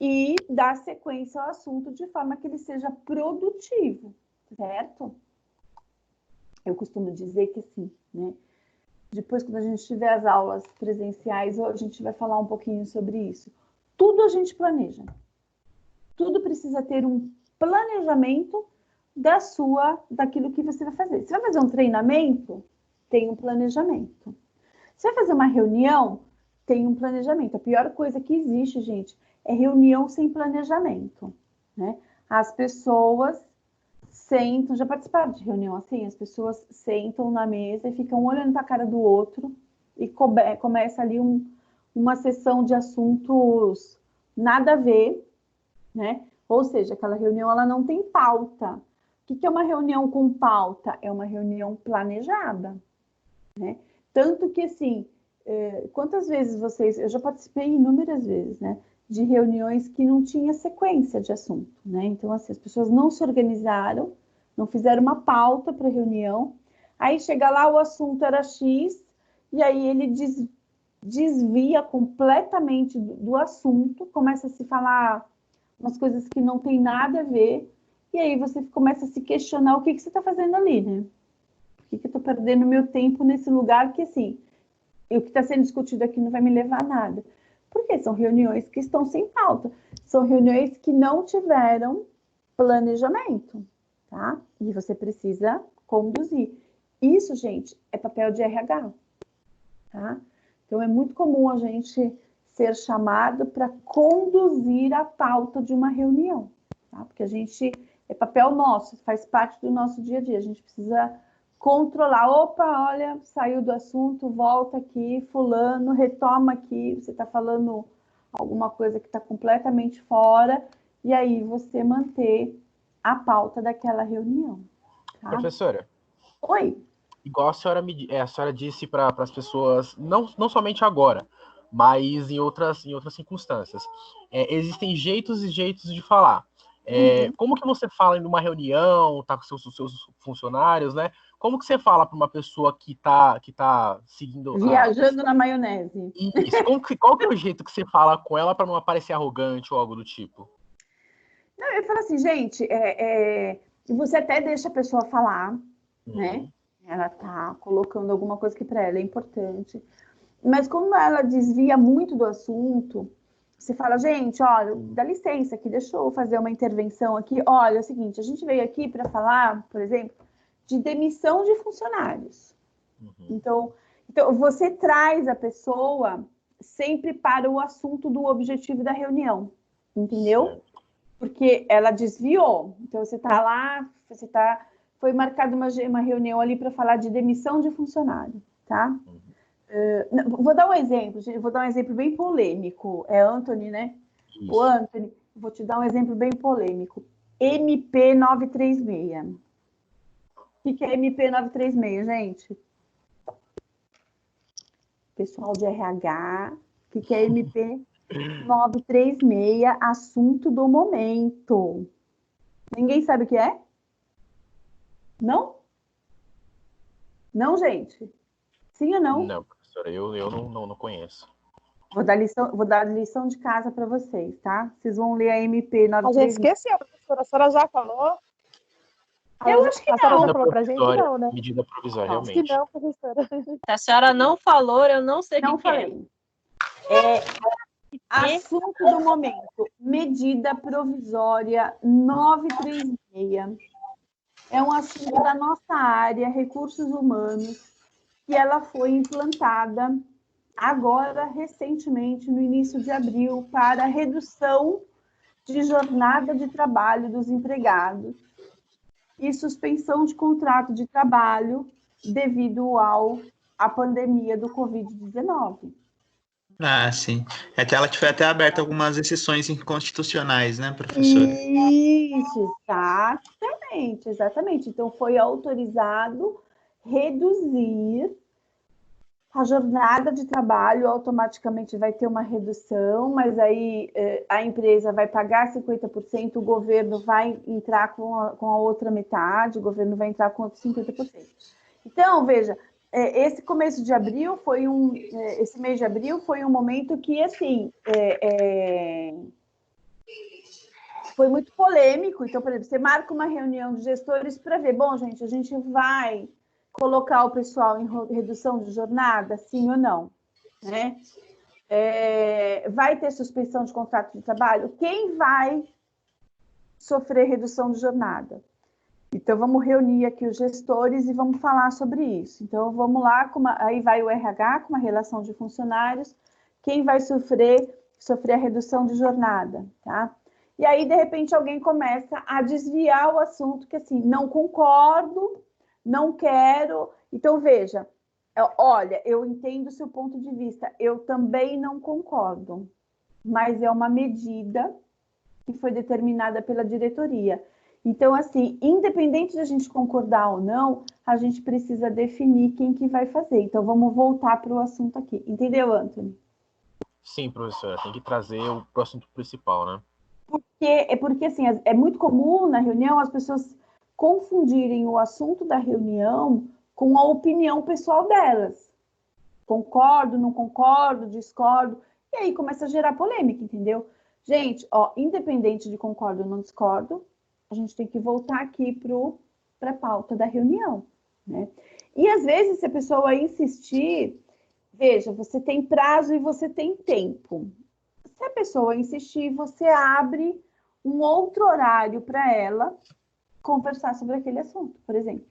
e dar sequência ao assunto de forma que ele seja produtivo, certo? Eu costumo dizer que sim, né? Depois, quando a gente tiver as aulas presenciais, a gente vai falar um pouquinho sobre isso. Tudo a gente planeja. tudo precisa ter um planejamento daquilo que você vai fazer. Você vai fazer um treinamento? Tem um planejamento. Você vai fazer uma reunião? Tem um planejamento. A pior coisa que existe, gente, é reunião sem planejamento, né? As pessoas sentam, já participaram de reunião assim? As pessoas sentam na mesa e ficam olhando para a cara do outro e começa ali uma sessão de assuntos nada a ver, né? Ou seja, aquela reunião ela não tem pauta. O que é uma reunião com pauta? É uma reunião planejada, né? Tanto que, assim, quantas vezes eu já participei inúmeras vezes, né, de reuniões que não tinha sequência de assunto, né? Então, assim, as pessoas não se organizaram, não fizeram uma pauta para a reunião, aí chega lá, o assunto era X, e aí ele desvia completamente do assunto, começa a se falar umas coisas que não tem nada a ver, e aí você começa a se questionar o que você está fazendo ali, né? Por que eu estou perdendo meu tempo nesse lugar que, assim, o que está sendo discutido aqui não vai me levar a nada? Porque são reuniões que estão sem pauta, são reuniões que não tiveram planejamento, tá? E você precisa conduzir. Isso, gente, é papel de RH, tá? Então, é muito comum a gente ser chamado para conduzir a pauta de uma reunião, tá? Porque é papel nosso, faz parte do nosso dia a dia, a gente precisa controlar. Opa, olha, saiu do assunto, volta aqui, fulano, retoma aqui, você está falando alguma coisa que está completamente fora, e aí você manter a pauta daquela reunião. Tá? Professora, Oi. igual a senhora disse para as pessoas, não somente agora, mas em outras circunstâncias, existem jeitos e jeitos de falar. Como que você fala em uma reunião, tá com seus funcionários, né? Como que você fala para uma pessoa que tá seguindo... Viajando na maionese. Isso. Qual que é o jeito que você fala com ela para não parecer arrogante ou algo do tipo? Não, eu falo assim, gente, você até deixa a pessoa falar, né? Ela tá colocando alguma coisa que para ela é importante. Mas como ela desvia muito do assunto, você fala, gente, olha, dá licença aqui, deixa eu fazer uma intervenção aqui. Olha, é o seguinte, a gente veio aqui para falar, por exemplo, de demissão de funcionários. Então, você traz a pessoa sempre para o assunto do objetivo da reunião, entendeu? Porque ela desviou. Então, você está lá, foi marcada uma reunião ali para falar de demissão de funcionário, tá? Vou dar um exemplo bem polêmico. É Anthony, né? Isso. O Anthony, vou te dar um exemplo bem polêmico. MP 936. O que é MP 936, gente? Pessoal de RH, o que é MP 936? Assunto do momento. Ninguém sabe o que é? Não? Não, gente? Sim ou não? Não, professora, eu não conheço. Vou dar lição de casa para vocês, tá? Vocês vão ler a MP 936. A gente esqueceu, professora. A senhora já falou? Eu acho que a senhora não. já falou pra gente, não, né? Medida provisória, Acho que realmente. não, professora. Se a senhora não falou, eu não sei o Não que falei. Assunto do momento. Medida provisória 936. É um assunto da nossa área, recursos humanos, que ela foi implantada agora, recentemente, no início de abril, para redução de jornada de trabalho dos empregados e suspensão de contrato de trabalho devido à pandemia do Covid-19. Ah, sim. É que ela foi até aberta algumas exceções inconstitucionais, né, professora? Isso, exatamente. Então, foi autorizado reduzir a jornada de trabalho, automaticamente vai ter uma redução, mas aí a empresa vai pagar 50%, o governo vai entrar com a outra metade, o governo vai entrar com outros 50%. Então, veja, esse começo de abril esse mês de abril foi um momento que, assim, foi muito polêmico. Então, por exemplo, você marca uma reunião de gestores para ver, bom, gente, a gente vai colocar o pessoal em redução de jornada, sim ou não, né? Vai ter suspensão de contrato de trabalho? Quem vai sofrer redução de jornada? Então, vamos reunir aqui os gestores e vamos falar sobre isso. Então, vamos lá, aí vai o RH com uma relação de funcionários, quem vai sofrer a redução de jornada, tá? E aí, de repente, alguém começa a desviar o assunto, que assim, não concordo, não quero. Então, veja, olha, eu entendo o seu ponto de vista, eu também não concordo, mas é uma medida que foi determinada pela diretoria. Então, assim, independente de a gente concordar ou não, a gente precisa definir quem que vai fazer. Então, vamos voltar para o assunto aqui. Entendeu, Anthony? Sim, professora, tem que trazer o assunto principal, né? Porque assim, é muito comum na reunião as pessoas confundirem o assunto da reunião com a opinião pessoal delas. Concordo, não concordo, discordo. E aí começa a gerar polêmica, entendeu? Gente, ó, independente de concordo ou não discordo, a gente tem que voltar aqui para a pauta da reunião, né? E às vezes, se a pessoa insistir, veja, você tem prazo e você tem tempo. Se a pessoa insistir, você abre um outro horário para ela conversar sobre aquele assunto, por exemplo.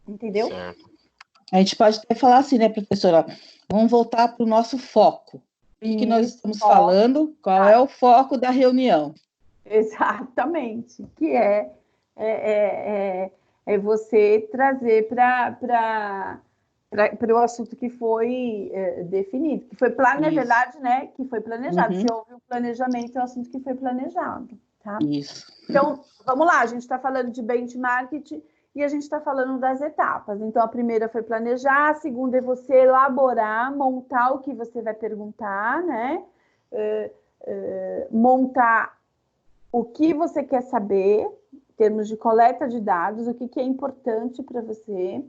Entendeu? Certo. A gente pode até falar assim, né, professora? Vamos voltar para o nosso foco. O que nós estamos falando? Qual é o foco da reunião? Exatamente. Que é você trazer para o assunto que foi definido, que foi na verdade, né? Que foi planejado. Uhum. Se houve um planejamento, é o assunto que foi planejado, tá? Isso. Então, vamos lá, a gente está falando de benchmark e a gente está falando das etapas. Então, a primeira foi planejar, a segunda é você elaborar, montar o que você vai perguntar, né? Montar o que você quer saber, em termos de coleta de dados, o que é importante para você.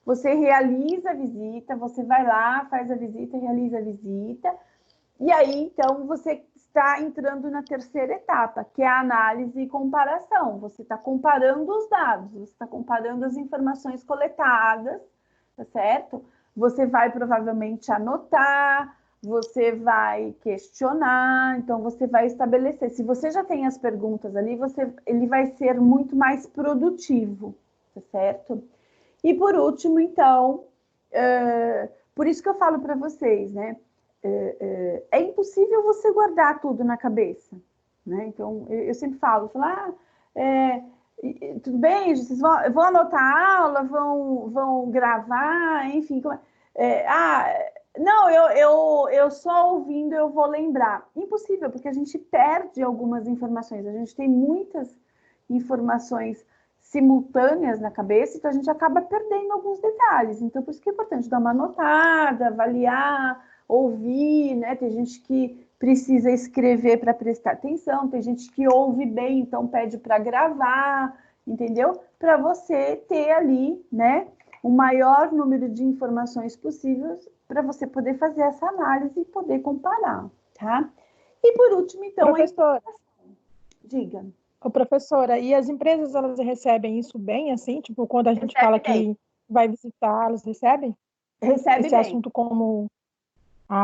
Você realiza a visita, você vai lá, faz a visita, realiza a visita. E aí, então, você está entrando na terceira etapa, que é a análise e comparação. Você está comparando os dados, você está comparando as informações coletadas, tá certo? Você vai provavelmente anotar, você vai questionar, então você vai estabelecer. Se você já tem as perguntas ali, ele vai ser muito mais produtivo, tá certo? E por último, então, por isso que eu falo para vocês, né? É impossível você guardar tudo na cabeça, né? Então, eu sempre falo tudo bem, vocês vão anotar a aula, vão gravar, enfim. Não, eu só ouvindo eu vou lembrar. Impossível, porque a gente perde algumas informações, a gente tem muitas informações simultâneas na cabeça, então a gente acaba perdendo alguns detalhes. Então, por isso que é importante dar uma anotada, avaliar, ouvir, né? Tem gente que precisa escrever para prestar atenção, tem gente que ouve bem, então pede para gravar, entendeu? Para você ter ali, né, o maior número de informações possíveis para você poder fazer essa análise e poder comparar, tá? E por último, então, professora, diga. Ô, professora, e as empresas, elas recebem isso bem, assim? Tipo, quando a gente fala que vai visitar, elas recebem? Recebe esse bem. assunto como...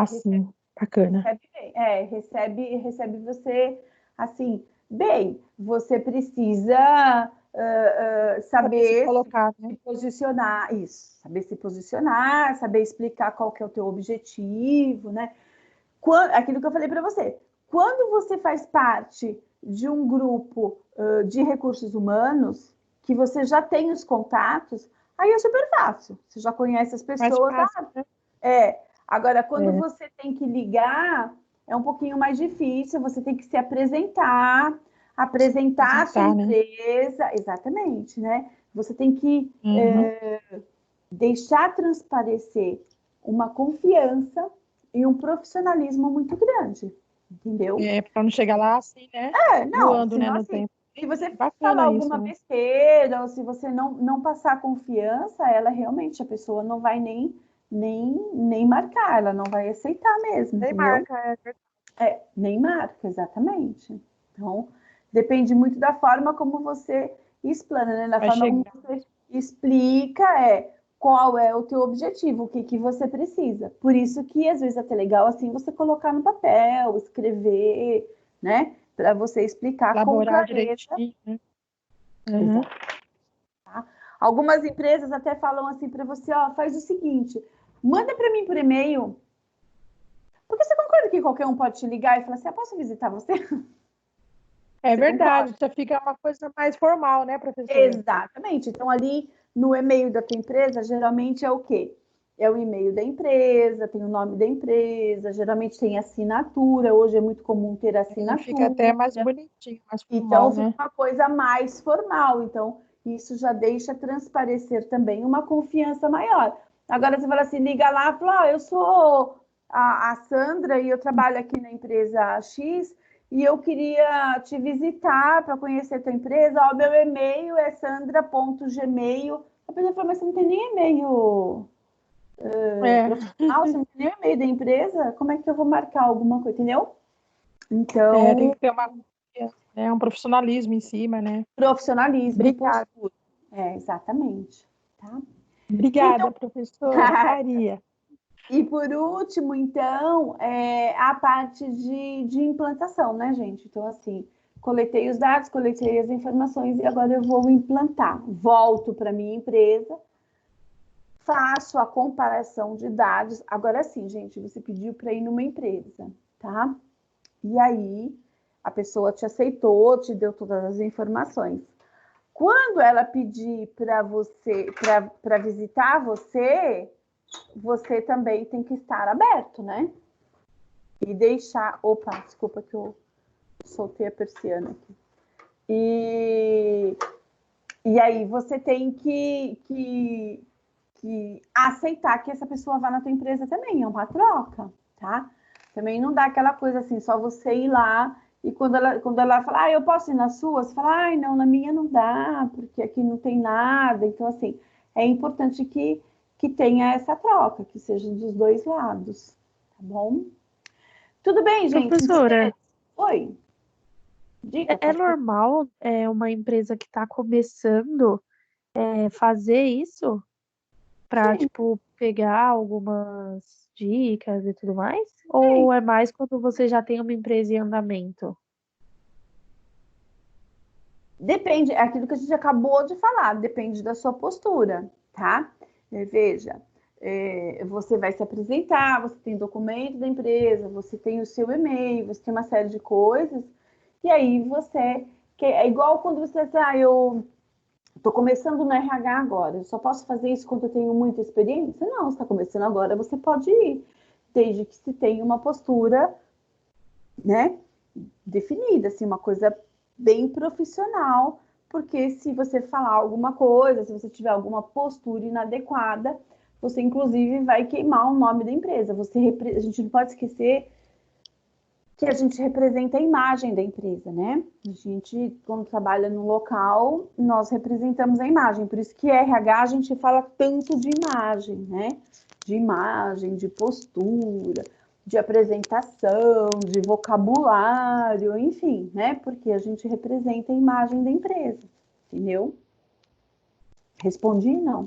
sim, bacana. Recebe bem. Recebe você, assim, bem. Você precisa saber se colocar, né? se posicionar, isso. Saber se posicionar, saber explicar qual que é o teu objetivo, né? Aquilo que eu falei para você. Quando você faz parte de um grupo de recursos humanos, que você já tem os contatos, aí é super fácil. Você já conhece as pessoas. Agora, quando você tem que ligar, é um pouquinho mais difícil, você tem que se apresentar a sua empresa, né? Exatamente, né? Você tem que deixar transparecer uma confiança e um profissionalismo muito grande, entendeu? Para não chegar lá assim, né? Voando, né, no tempo. Se você falar alguma besteira, ou se você não passar confiança, ela realmente, a pessoa não vai nem marcar, ela não vai aceitar mesmo, nem entendeu? Marca, nem marca, exatamente. Então, depende muito da forma como você explana, né? Da forma como você explica, qual é o teu objetivo, o que você precisa. Por isso que, às vezes, é até legal, assim, você colocar no papel, escrever, né? para você explicar com Elaborar clareza. direitinho, né? Uhum. Tá? Algumas empresas até falam assim para você, ó, faz o seguinte, manda para mim por e-mail, porque você concorda que qualquer um pode te ligar e falar assim, posso visitar você? É Você verdade, concorda? já fica uma coisa mais formal, né, professora? Exatamente. Então, ali no e-mail da tua empresa, geralmente é o quê? É o e-mail da empresa, tem o nome da empresa, geralmente tem assinatura, hoje é muito comum ter assinatura. Fica até mais bonitinho, mais Então, formal, fica né? uma coisa mais formal. Então, isso já deixa transparecer também uma confiança maior. Agora, você fala assim, liga lá e fala, eu sou a Sandra e eu trabalho aqui na empresa X e eu queria te visitar para conhecer a tua empresa. Ó, meu e-mail é sandra.gmail. A pessoa fala, mas você não tem nem e-mail profissional, você não tem nem e-mail da empresa? Como é que eu vou marcar alguma coisa, entendeu? Então, tem que ter um profissionalismo em cima, né? profissionalismo e Obrigada. postura. Exatamente. Tá? Obrigada, professora Maria. E por último, então, a parte de implantação, né, gente? Então, assim, coletei os dados, coletei as informações e agora eu vou implantar. Volto para minha empresa, faço a comparação de dados. Agora sim, gente, você pediu para ir numa empresa, tá? E aí, a pessoa te aceitou, te deu todas as informações. Quando ela pedir para você, para visitar você, você também tem que estar aberto, né? E deixar. Opa, desculpa que eu soltei a persiana aqui. E aí você tem que aceitar que essa pessoa vá na tua empresa também, é uma troca, tá? Também não dá aquela coisa assim, só você ir lá e quando ela fala, eu posso ir na sua? Você fala, não, na minha não dá, porque aqui não tem nada. Então, assim, é importante que tenha essa troca, que seja dos dois lados, tá bom? Tudo bem, gente? Professora, Oi. Diga, é normal uma empresa que está começando fazer isso para, tipo, pegar algumas dicas e tudo mais? Ou é mais quando você já tem uma empresa em andamento? Depende, é aquilo que a gente acabou de falar, depende da sua postura, tá? Veja, você vai se apresentar, você tem documento da empresa, você tem o seu e-mail, você tem uma série de coisas, e aí é igual quando você diz, eu estou começando no RH agora, eu só posso fazer isso quando eu tenho muita experiência? Não, você está começando agora, você pode ir, desde que se tenha uma postura, né, definida, assim, uma coisa bem profissional, porque se você falar alguma coisa, se você tiver alguma postura inadequada, você inclusive vai queimar o nome da empresa. A gente não pode esquecer que a gente representa a imagem da empresa, né? A gente, quando trabalha no local, nós representamos a imagem. Por isso que RH a gente fala tanto de imagem, né? De imagem, de postura, de apresentação, de vocabulário, enfim, né? Porque a gente representa a imagem da empresa, entendeu? Respondi? Não.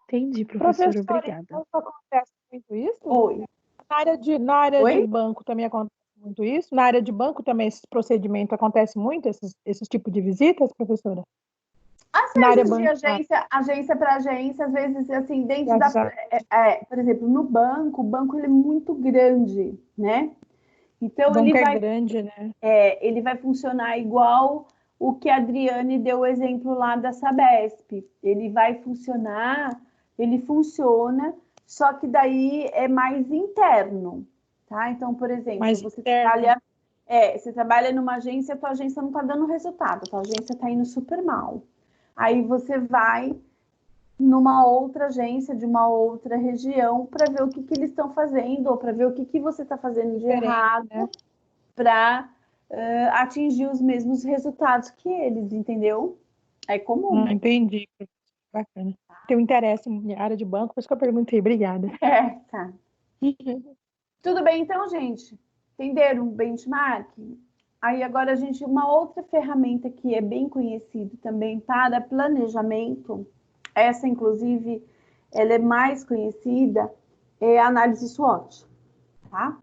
Entendi, professora, Professora, obrigada. então acontece muito isso? Oi. Na área Oi? de banco também acontece muito isso? Na área de banco também esse procedimento acontece muito, esses tipos de visitas, professora? Às Na área vezes, de bancária. agência para agência, às vezes, assim, dentro da... Exato. por exemplo, no banco, o banco ele é muito grande, né? Então, O banco é grande, né? ele vai funcionar igual o que a Adriane deu o exemplo lá da Sabesp. Ele vai funcionar, ele funciona, só que daí é mais interno, tá? Então, por exemplo, Mais você interno. trabalha numa agência, a tua agência não está dando resultado, a tua agência está indo super mal. Aí você vai numa outra agência de uma outra região para ver o que eles estão fazendo, ou para ver o que você está fazendo de errado, né? para atingir os mesmos resultados que eles, entendeu? É comum. Entendi. Bacana. Tem um interesse em área de banco, por isso que eu perguntei. Obrigada. Tá. Tudo bem, então, gente? Entenderam o benchmark? Aí agora a gente, uma outra ferramenta que é bem conhecida também para planejamento, essa inclusive, ela é mais conhecida, é a análise SWOT, tá?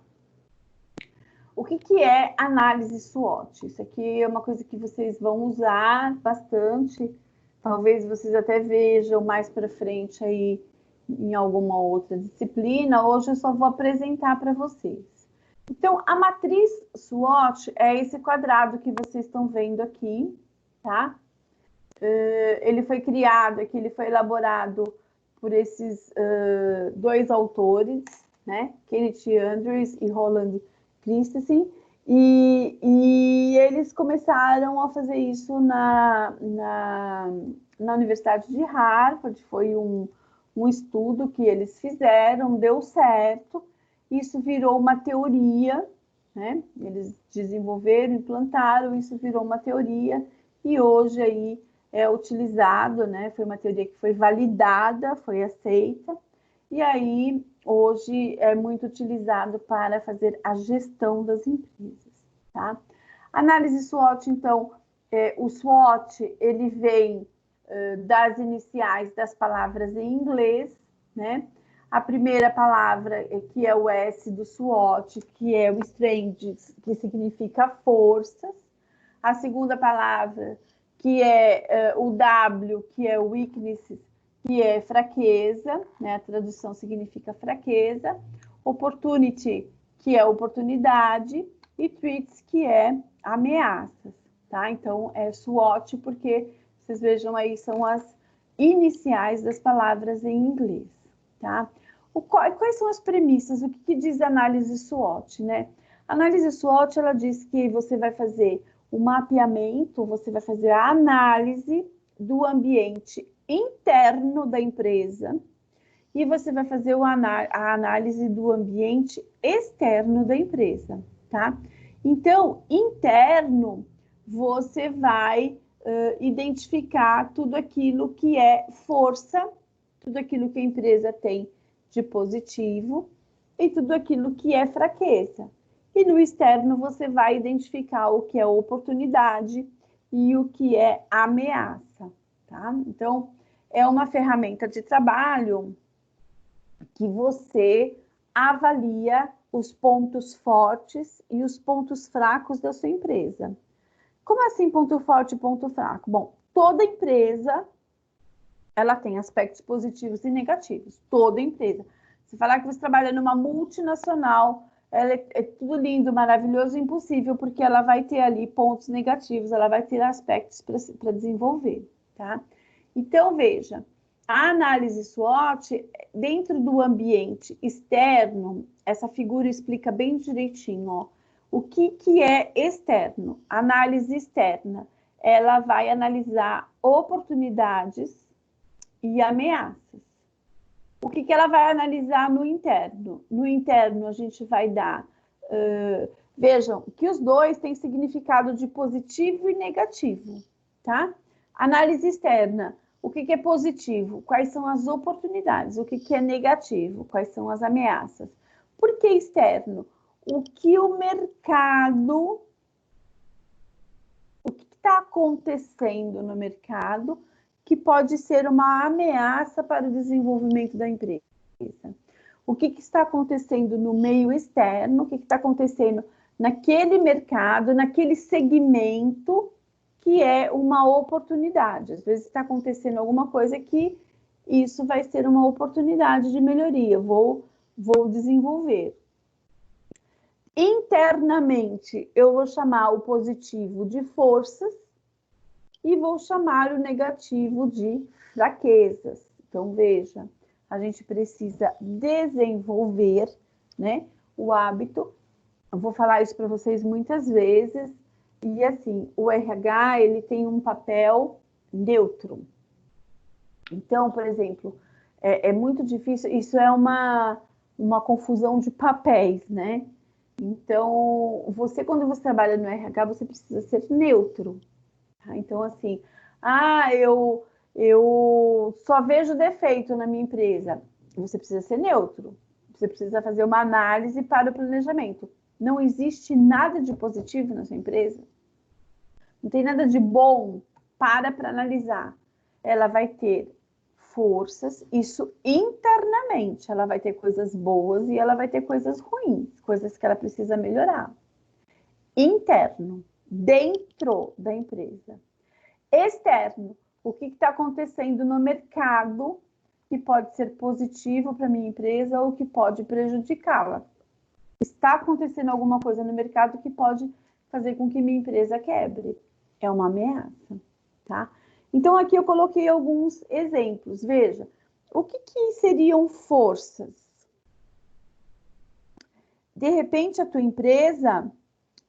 O que é análise SWOT? Isso aqui é uma coisa que vocês vão usar bastante, talvez vocês até vejam mais para frente aí em alguma outra disciplina. Hoje eu só vou apresentar para vocês. Então, a matriz SWOT é esse quadrado que vocês estão vendo aqui, tá? Ele foi criado aqui, ele foi elaborado por esses dois autores, né? Kenneth Andrews e Roland Christensen, e eles começaram a fazer isso na Universidade de Harvard. Foi um estudo que eles fizeram, deu certo, isso virou uma teoria, né? Eles desenvolveram, implantaram, isso virou uma teoria, e hoje aí é utilizado, né? Foi uma teoria que foi validada, foi aceita, e aí hoje é muito utilizado para fazer a gestão das empresas, tá? Análise SWOT, então, o SWOT, ele vem das iniciais das palavras em inglês, né? A primeira palavra, que é o S do SWOT, que é o Strengths, que significa forças. A segunda palavra, que é o W, que é o Weaknesses, que é fraqueza, né? A tradução significa fraqueza. Opportunity, que é oportunidade. E Threats, que é ameaças, tá? Então, é SWOT, porque vocês vejam aí, são as iniciais das palavras em inglês, tá? Quais são as premissas? O que diz a análise SWOT, né? A análise SWOT, ela diz que você vai fazer o mapeamento, você vai fazer a análise do ambiente interno da empresa e você vai fazer a análise do ambiente externo da empresa, tá? Então, interno, você vai identificar tudo aquilo que é força, tudo aquilo que a empresa tem de positivo e tudo aquilo que é fraqueza. E no externo você vai identificar o que é oportunidade e o que é ameaça, tá? Então, é uma ferramenta de trabalho que você avalia os pontos fortes e os pontos fracos da sua empresa. Como assim ponto forte e ponto fraco? Bom, toda empresa, ela tem aspectos positivos e negativos. Toda empresa. Se falar que você trabalha numa multinacional, ela é tudo lindo, maravilhoso, impossível, porque ela vai ter ali pontos negativos, ela vai ter aspectos para desenvolver, tá? Então, veja, a análise SWOT, dentro do ambiente externo, essa figura explica bem direitinho, ó. O que é externo? Análise externa. Ela vai analisar oportunidades e ameaças. O que ela vai analisar no interno? No interno, a gente vai dar... vejam que os dois têm significado de positivo e negativo, tá? Análise externa. O que é positivo? Quais são as oportunidades? O que é negativo? Quais são as ameaças? Por que externo? O que o mercado... O que está acontecendo no mercado que pode ser uma ameaça para o desenvolvimento da empresa? O que está acontecendo no meio externo? O que está acontecendo naquele mercado, naquele segmento que é uma oportunidade? Às vezes está acontecendo alguma coisa que isso vai ser uma oportunidade de melhoria, vou desenvolver. Internamente, eu vou chamar o positivo de forças e vou chamar o negativo de fraquezas. Então, veja, a gente precisa desenvolver, né, o hábito. Eu vou falar isso para vocês muitas vezes. E, assim, o RH, ele tem um papel neutro. Então, por exemplo, é muito difícil, isso é uma confusão de papéis, né? Então, quando você trabalha no RH, você precisa ser neutro. Tá? Então, assim, eu só vejo defeito na minha empresa. Você precisa ser neutro. Você precisa fazer uma análise para o planejamento. Não existe nada de positivo na sua empresa. Não tem nada de bom para analisar. Ela vai ter forças, isso internamente. Ela vai ter coisas boas e ela vai ter coisas ruins, coisas que ela precisa melhorar, interno, dentro da empresa. Externo, o que está acontecendo no mercado que pode ser positivo para a minha empresa ou que pode prejudicá-la. Está acontecendo alguma coisa no mercado que pode fazer com que minha empresa quebre. É uma ameaça, tá? Então, aqui eu coloquei alguns exemplos. Veja, o que seriam forças? De repente, a tua empresa,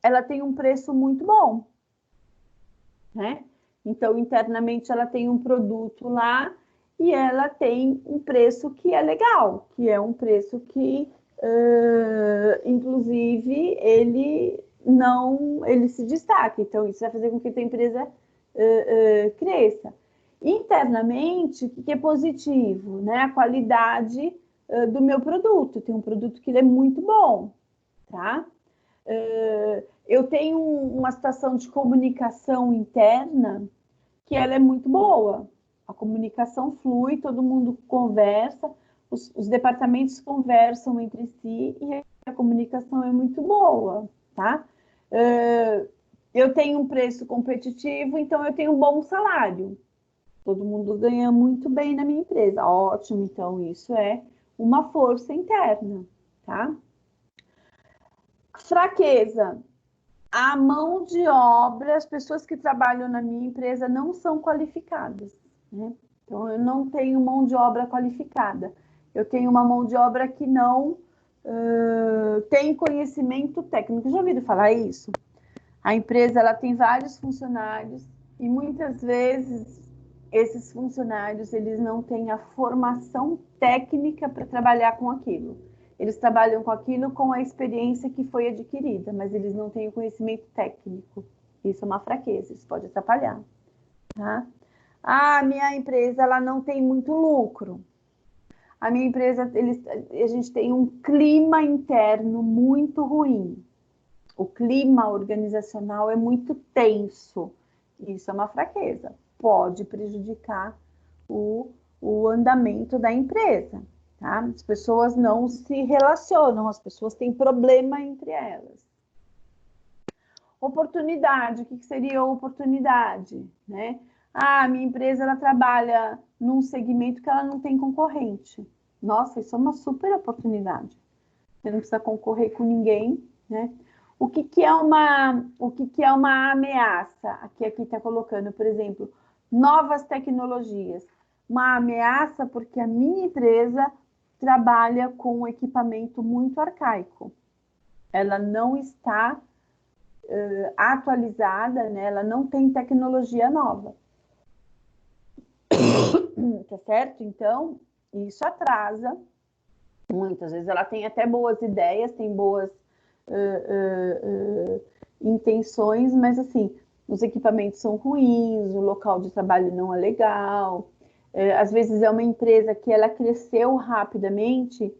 ela tem um preço muito bom, né? Então, internamente, ela tem um produto lá e ela tem um preço que é legal, que é um preço que, inclusive, ele se destaca. Então, isso vai fazer com que a tua empresa cresça. Internamente, o que é positivo? Né? A qualidade do meu produto. Tem um produto que ele é muito bom, tá? Eu tenho uma situação de comunicação interna que ela é muito boa. A comunicação flui, todo mundo conversa, os departamentos conversam entre si e a comunicação é muito boa, tá? Eu tenho um preço competitivo, então eu tenho um bom salário. Todo mundo ganha muito bem na minha empresa. Ótimo, então isso é uma força interna, tá? Fraqueza. A mão de obra, as pessoas que trabalham na minha empresa não são qualificadas, né? Então, eu não tenho mão de obra qualificada. Eu tenho uma mão de obra que não tem conhecimento técnico. Já ouviram falar isso? A empresa ela tem vários funcionários e muitas vezes esses funcionários eles não têm a formação técnica para trabalhar com aquilo. Eles trabalham com aquilo com a experiência que foi adquirida, mas eles não têm o conhecimento técnico. Isso é uma fraqueza, isso pode atrapalhar. Tá? A minha empresa ela não tem muito lucro. A minha empresa, a gente tem um clima interno muito ruim. O clima organizacional é muito tenso. Isso é uma fraqueza. Pode prejudicar o andamento da empresa. Tá? As pessoas não se relacionam, as pessoas têm problema entre elas. Oportunidade, o que seria oportunidade? Né? Minha empresa ela trabalha num segmento que ela não tem concorrente. Nossa, isso é uma super oportunidade. Você não precisa concorrer com ninguém, né? O que é uma ameaça? Aqui está colocando, por exemplo, novas tecnologias. Uma ameaça porque a minha empresa trabalha com um equipamento muito arcaico. Ela não está atualizada, né? Ela não tem tecnologia nova. Tá certo? Então, isso atrasa. Muitas vezes ela tem até boas ideias, tem boas intenções, mas assim, os equipamentos são ruins, o local de trabalho não é legal. Às vezes é uma empresa que ela cresceu rapidamente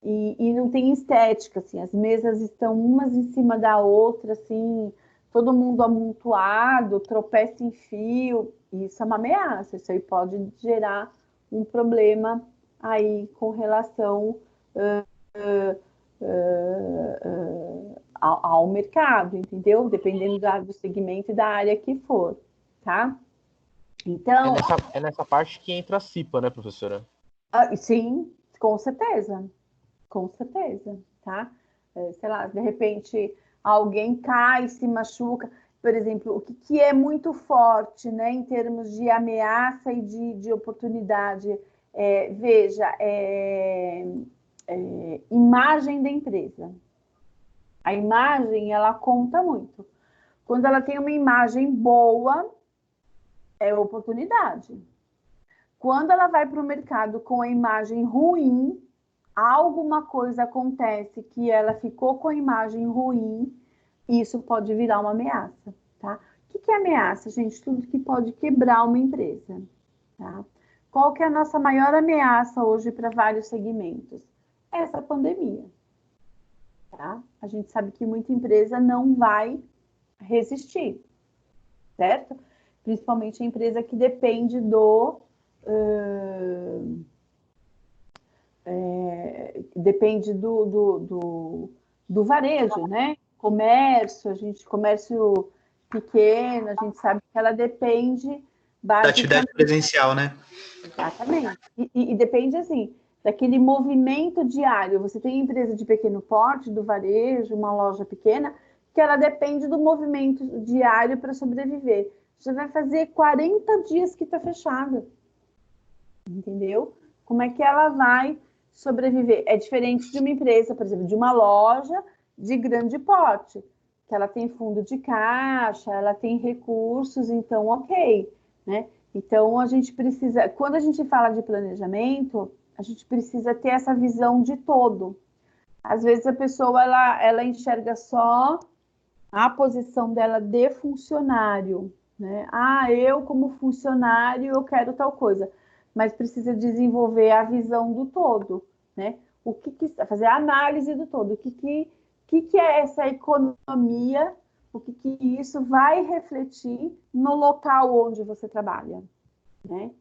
e não tem estética, assim, as mesas estão umas em cima da outra, assim, todo mundo amontoado, tropeça em fio, isso é uma ameaça, isso aí pode gerar um problema aí com relação ao mercado, entendeu? Dependendo do segmento e da área que for, tá? Então... É nessa parte que entra a CIPA, né, professora? Sim, com certeza, tá? Sei lá, de repente alguém cai, se machuca. Por exemplo, o que é muito forte, né, em termos de ameaça e de oportunidade? Veja, imagem da empresa. A imagem, ela conta muito. Quando ela tem uma imagem boa, é oportunidade. Quando ela vai para o mercado com a imagem ruim, alguma coisa acontece que ela ficou com a imagem ruim, isso pode virar uma ameaça, tá? O que é ameaça, gente? Tudo que pode quebrar uma empresa, tá? Qual que é a nossa maior ameaça hoje para vários segmentos? Essa pandemia, tá? A gente sabe que muita empresa não vai resistir, certo? Principalmente a empresa que depende do varejo, né? comércio, comércio pequeno, a gente sabe que ela depende Da atividade presencial, né? Exatamente. E depende, assim, daquele movimento diário. Você tem empresa de pequeno porte, do varejo, uma loja pequena, que ela depende do movimento diário para sobreviver. Você vai fazer 40 dias que está fechada. Entendeu? Como é que ela vai sobreviver? É diferente de uma empresa, por exemplo, de uma loja de grande porte, que ela tem fundo de caixa, ela tem recursos, então ok, né? Então a gente precisa, quando a gente fala de planejamento, a gente precisa ter essa visão de todo. Às vezes a pessoa ela enxerga só a posição dela de funcionário, né? Ah, eu como funcionário eu quero tal coisa, mas precisa desenvolver a visão do todo, né? Fazer a análise do todo, o que é essa economia, o que isso vai refletir no local onde você trabalha, né?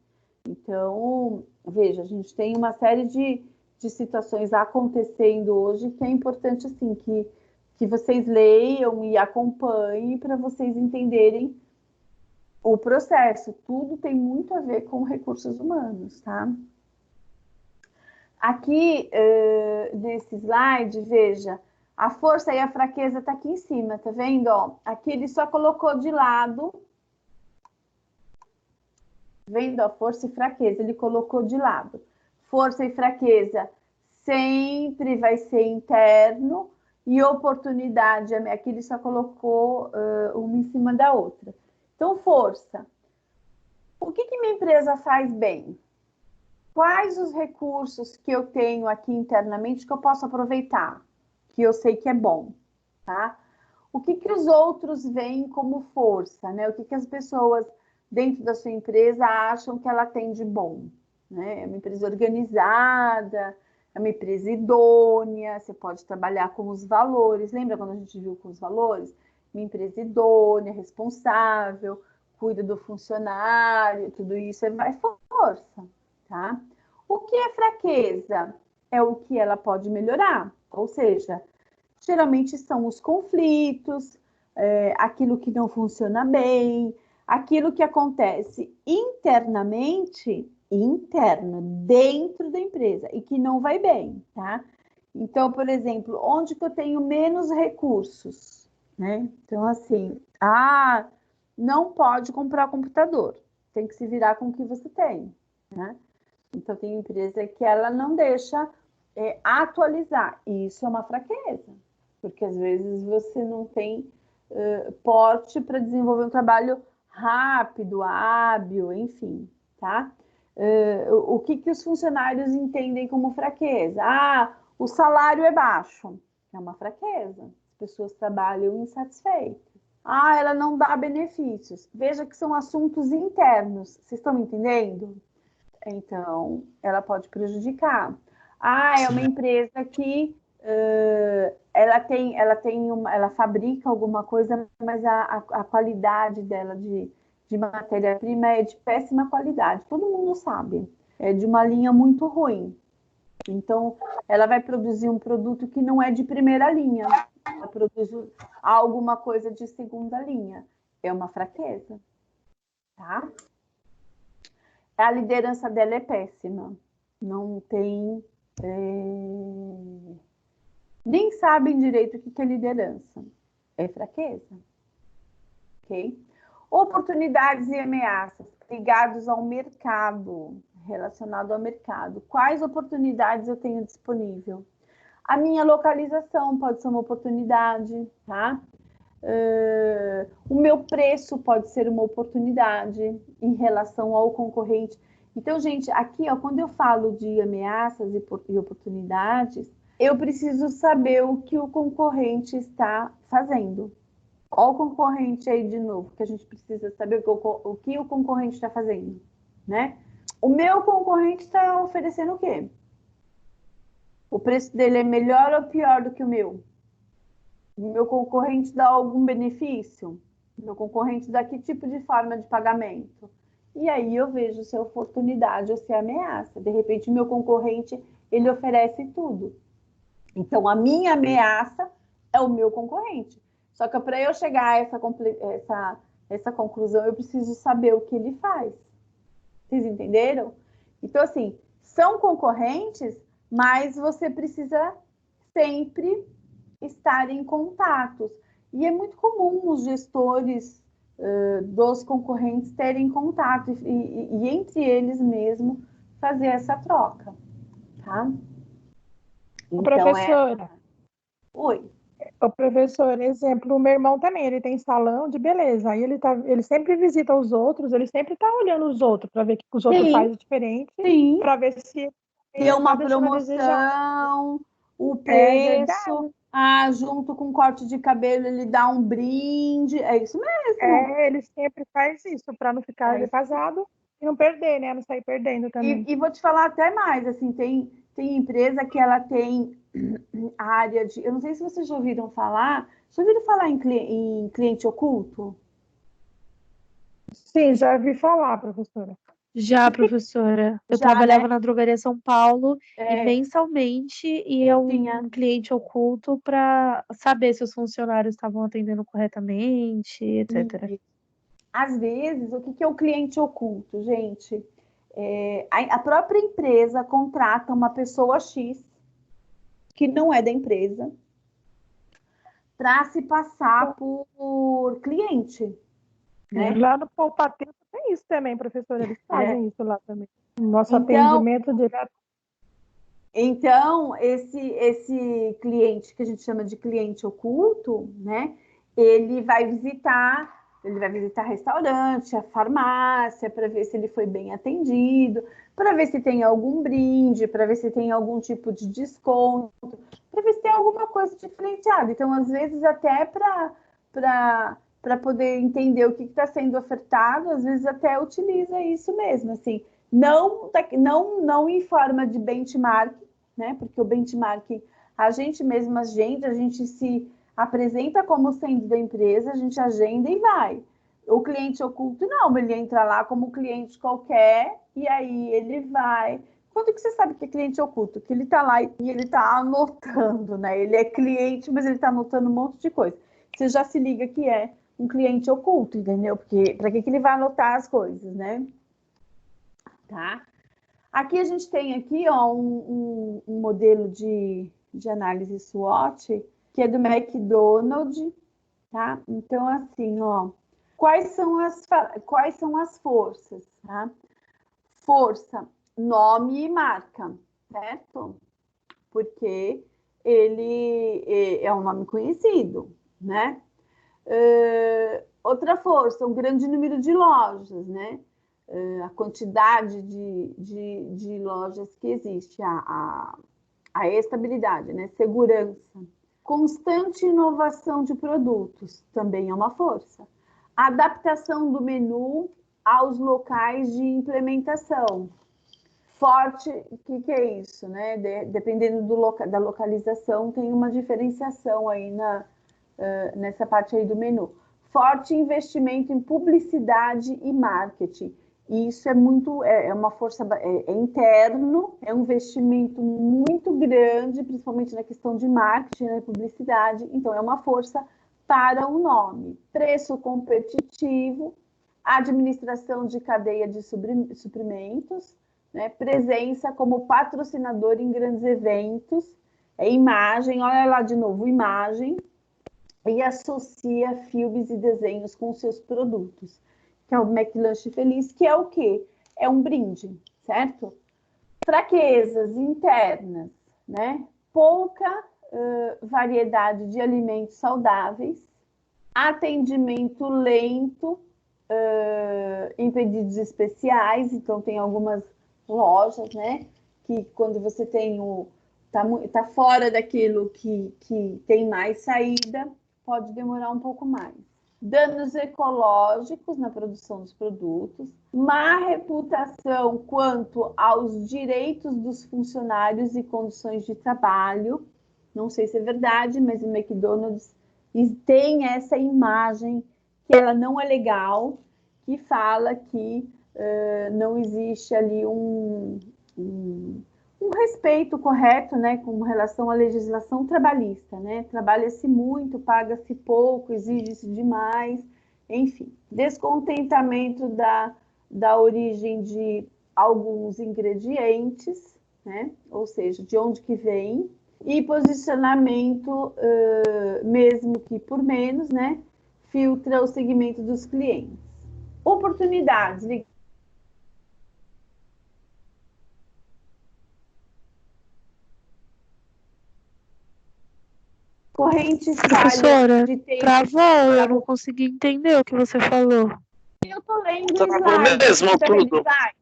Então, veja, a gente tem uma série de situações acontecendo hoje que é importante, assim, que vocês leiam e acompanhem para vocês entenderem o processo. Tudo tem muito a ver com recursos humanos, tá? Aqui, nesse slide, veja, a força e a fraqueza tá aqui em cima, tá vendo? Ó, aqui ele só colocou de lado, vendo a força e fraqueza, ele colocou de lado. Força e fraqueza sempre vai ser interno, e oportunidade, aqui ele só colocou uma em cima da outra. Então, força. O que minha empresa faz bem? Quais os recursos que eu tenho aqui internamente que eu posso aproveitar? Que eu sei que é bom, tá? O que os outros veem como força, né? O que as pessoas dentro da sua empresa acham que ela tem de bom, né? É uma empresa organizada, é uma empresa idônea, você pode trabalhar com os valores. Lembra quando a gente viu com os valores? Uma empresa idônea, responsável, cuida do funcionário, tudo isso é força, tá? O que é fraqueza? É o que ela pode melhorar, ou seja, geralmente são os conflitos, aquilo que não funciona bem, aquilo que acontece internamente, interno, dentro da empresa, e que não vai bem, tá? Então, por exemplo, onde que eu tenho menos recursos, né? Então, assim, não pode comprar computador, tem que se virar com o que você tem, né? Então, tem empresa que ela não deixa atualizar, e isso é uma fraqueza, porque às vezes você não tem porte para desenvolver um trabalho rápido, hábil, enfim, tá? O que os funcionários entendem como fraqueza? O salário é baixo, é uma fraqueza. As pessoas trabalham insatisfeitas. Ela não dá benefícios. Veja que são assuntos internos. Vocês estão me entendendo? Então, ela pode prejudicar. É uma empresa que ela fabrica alguma coisa, mas a qualidade dela de matéria-prima é de péssima qualidade. Todo mundo sabe. É de uma linha muito ruim. Então, ela vai produzir um produto que não é de primeira linha. Ela produz alguma coisa de segunda linha. É uma fraqueza, tá? A liderança dela é péssima. Não tem... nem sabem direito o que é liderança. É fraqueza. Ok? Oportunidades e ameaças ligados ao mercado, relacionado ao mercado. Quais oportunidades eu tenho disponível? A minha localização pode ser uma oportunidade, tá? O meu preço pode ser uma oportunidade em relação ao concorrente. Então, gente, aqui, quando eu falo de ameaças e oportunidades, eu preciso saber o que o concorrente está fazendo. Olha o concorrente aí de novo, que a gente precisa saber o que o concorrente está fazendo, né? O meu concorrente está oferecendo o quê? O preço dele é melhor ou pior do que o meu? O meu concorrente dá algum benefício? O meu concorrente dá que tipo de forma de pagamento? E aí eu vejo se é oportunidade ou se é ameaça. De repente, o meu concorrente, ele oferece tudo. Então, a minha ameaça é o meu concorrente. Só que para eu chegar a essa conclusão, eu preciso saber o que ele faz. Vocês entenderam? Então, assim, são concorrentes, mas você precisa sempre estar em contatos. E é muito comum os gestores dos concorrentes terem contato e entre eles mesmo fazer essa troca, tá? Então, professora. Oi. O professor, exemplo, o meu irmão também, ele tem salão de beleza, aí ele sempre visita os outros, ele sempre está olhando os outros para ver o que os outros fazem diferente, para ver se tem uma tá deixando a desejar. promoção, o preço, junto com corte de cabelo ele dá um brinde, é isso mesmo. Ele sempre faz isso para não ficar defasado e não perder, né? Não sair perdendo também. E vou te falar até mais, assim, tem empresa que ela tem a área de... Eu não sei se vocês já ouviram falar em cliente oculto? Sim, já ouvi falar, professora. Já, professora. Eu trabalhava na Drogaria São Paulo e mensalmente ia um cliente oculto para saber se os funcionários estavam atendendo corretamente, etc. Às vezes, o que é o cliente oculto, gente? A própria empresa contrata uma pessoa X, que não é da empresa, para se passar por cliente. Né? Lá no Poupatempo tem isso também, professora. Eles fazem isso lá também. Nosso atendimento direto. Então, esse cliente que a gente chama de cliente oculto, né? Ele vai visitar restaurante, a farmácia, para ver se ele foi bem atendido, para ver se tem algum brinde, para ver se tem algum tipo de desconto, para ver se tem alguma coisa diferenciada. Então, às vezes, até para poder entender o que está sendo ofertado, às vezes até utiliza isso mesmo, assim, não em forma de benchmark, né? Porque o benchmark, a gente se apresenta como sendo da empresa, a gente agenda e vai. O cliente oculto, não, ele entra lá como cliente qualquer, e aí ele vai. Quando que você sabe que é cliente oculto? Que ele está lá e ele está anotando, né? Ele é cliente, mas ele está anotando um monte de coisa. Você já se liga que é um cliente oculto, entendeu? Porque para que ele vai anotar as coisas, né? Tá? Aqui a gente tem aqui, ó, um modelo de análise SWOT, que é do McDonald's, tá? Então, assim, ó, quais são as forças, tá? Força, nome e marca, certo? Porque ele é um nome conhecido, né? Outra força, um grande número de lojas, né? A quantidade de lojas que existe, a estabilidade, né? Segurança. Constante inovação de produtos, também é uma força. A adaptação do menu aos locais de implementação. Forte, o que é isso, né? Dependendo da localização, tem uma diferenciação aí nessa parte aí do menu. Forte investimento em publicidade e marketing. Isso é uma força interno, é um investimento muito grande, principalmente na questão de marketing, né, publicidade. Então, é uma força para o nome. Preço competitivo, administração de cadeia de suprimentos, né, presença como patrocinador em grandes eventos, imagem, olha lá de novo, imagem, e associa filmes e desenhos com seus produtos, que é o McLanche Feliz, que é o quê? É um brinde, certo? Fraquezas internas, né? Pouca variedade de alimentos saudáveis, atendimento lento em pedidos especiais, então tem algumas lojas, né? Que quando você tem tá fora daquilo que tem mais saída, pode demorar um pouco mais. Danos ecológicos na produção dos produtos, má reputação quanto aos direitos dos funcionários e condições de trabalho. Não sei se é verdade, mas o McDonald's tem essa imagem que ela não é legal, que fala que não existe ali um respeito correto, né, com relação à legislação trabalhista, né? Trabalha-se muito, paga-se pouco, exige-se demais, enfim. Descontentamento da origem de alguns ingredientes, né? Ou seja, de onde que vem, e posicionamento, mesmo que por menos, né? Filtra o segmento dos clientes. Oportunidades. Correntes Professora, de tempo. travou, eu não consegui entender o que você falou. Eu tô lendo o Travou slide. mesmo, Tá vendo tudo. slide?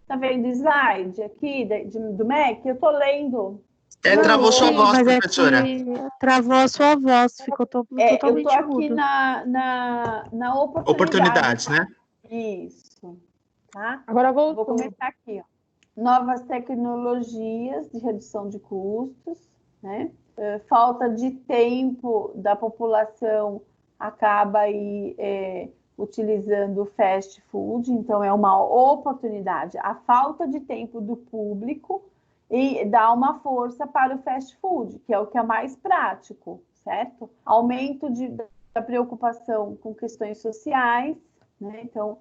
Tá vendo slide aqui do MEC? Eu tô lendo. Travou sua Sim, voz, mas é professora. que travou a sua voz, ficou Eu totalmente tô aqui mudo. na oportunidade. Oportunidades, né? Isso. Tá? Agora Vou voltou. começar aqui, ó. Novas tecnologias de redução de custos, né? Falta de tempo da população acaba aí utilizando o fast food, então é uma oportunidade. A falta de tempo do público e dá uma força para o fast food, que é o que é mais prático, certo? Aumento da preocupação com questões sociais, né? Então,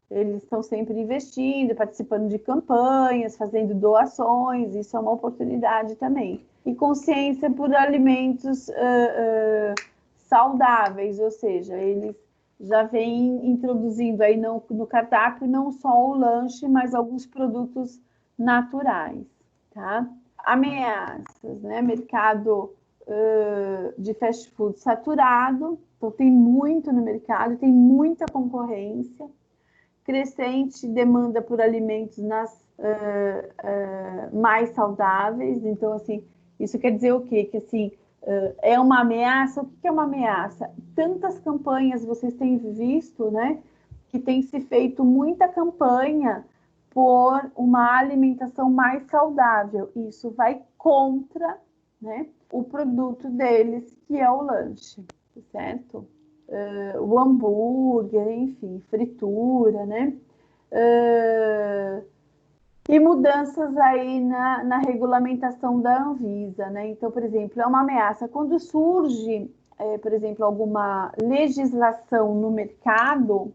eles estão sempre investindo, participando de campanhas, fazendo doações, isso é uma oportunidade também. E consciência por alimentos saudáveis, ou seja, eles já vêm introduzindo aí no cardápio não só o lanche, mas alguns produtos naturais, tá? Ameaças, né? Mercado de fast food saturado, então tem muito no mercado, tem muita concorrência, crescente demanda por alimentos mais saudáveis. Então, assim, isso quer dizer o quê? Que, assim, é uma ameaça. O que é uma ameaça? Tantas campanhas vocês têm visto, né? Que tem se feito muita campanha por uma alimentação mais saudável. Isso vai contra, né, o produto deles, que é o lanche, certo? O hambúrguer, enfim, fritura, né? E mudanças aí na regulamentação da Anvisa, né? Então, por exemplo, é uma ameaça. Quando surge, por exemplo, alguma legislação no mercado,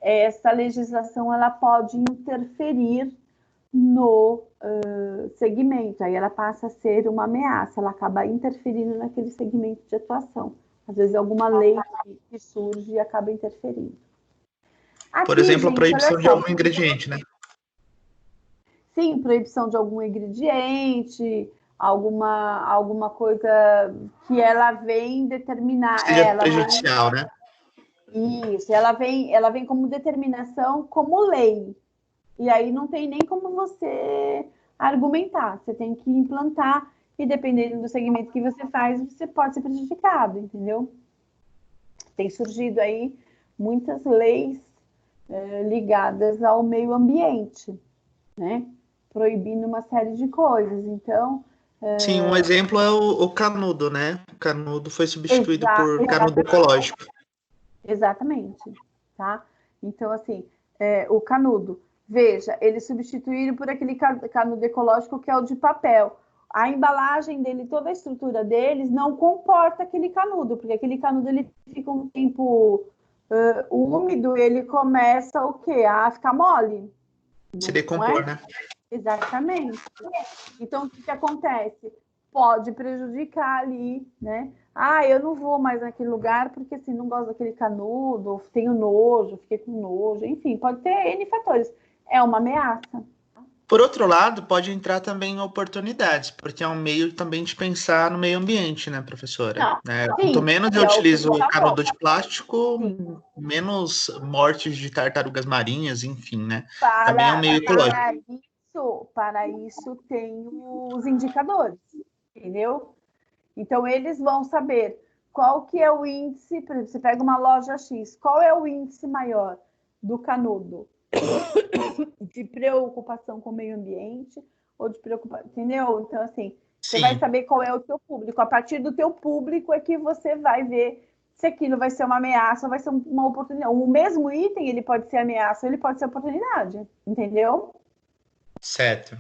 essa legislação ela pode interferir no segmento, aí ela passa a ser uma ameaça, ela acaba interferindo naquele segmento de atuação. Às vezes alguma lei que surge e acaba interferindo. Aqui, Por exemplo, gente, a proibição olha de só. algum ingrediente, né? Sim, proibição de algum ingrediente, alguma coisa que ela vem determinar. Seja prejudicial, né? Isso, ela vem como determinação, como lei. E aí não tem nem como você argumentar. Você tem que implantar e dependendo do segmento que você faz, você pode ser prejudicado, entendeu? Tem surgido aí muitas leis ligadas ao meio ambiente, né? Proibindo uma série de coisas. Então, Sim, um exemplo é o canudo, né? O canudo foi substituído por canudo ecológico. Exatamente, tá? Então, assim, o canudo, veja, eles substituíram por aquele canudo ecológico que é o de papel. A embalagem dele, toda a estrutura deles não comporta aquele canudo, porque aquele canudo ele fica um tempo úmido, ele começa o quê? A ficar mole. Se decompor, né? Exatamente. Então, o que acontece? Pode prejudicar ali, né? Ah, eu não vou mais naquele lugar porque assim, não gosto daquele canudo, tenho nojo, fiquei com nojo, enfim, pode ter N fatores. É uma ameaça. Por outro lado, pode entrar também oportunidades, porque é um meio também de pensar no meio ambiente, né, professora? Quanto menos eu utilizo o canudo de plástico, menos mortes de tartarugas marinhas, enfim, né? Também é um meio ecológico. Para isso tem os indicadores, entendeu? Então, eles vão saber qual que é o índice, por exemplo, você pega uma loja X, qual é o índice maior do canudo? De preocupação com o meio ambiente ou de preocupação, entendeu? Então, assim, você vai saber qual é o teu público. A partir do teu público é que você vai ver se aquilo vai ser uma ameaça ou vai ser uma oportunidade. O mesmo item, ele pode ser ameaça ou ele pode ser oportunidade, entendeu? Certo.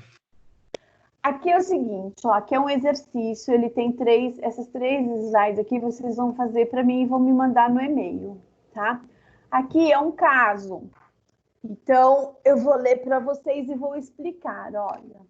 Aqui é o seguinte, ó, aqui é um exercício, ele tem essas 3 slides aqui, vocês vão fazer para mim e vão me mandar no e-mail, tá? Aqui é um caso. Então, eu vou ler para vocês e vou explicar, olha.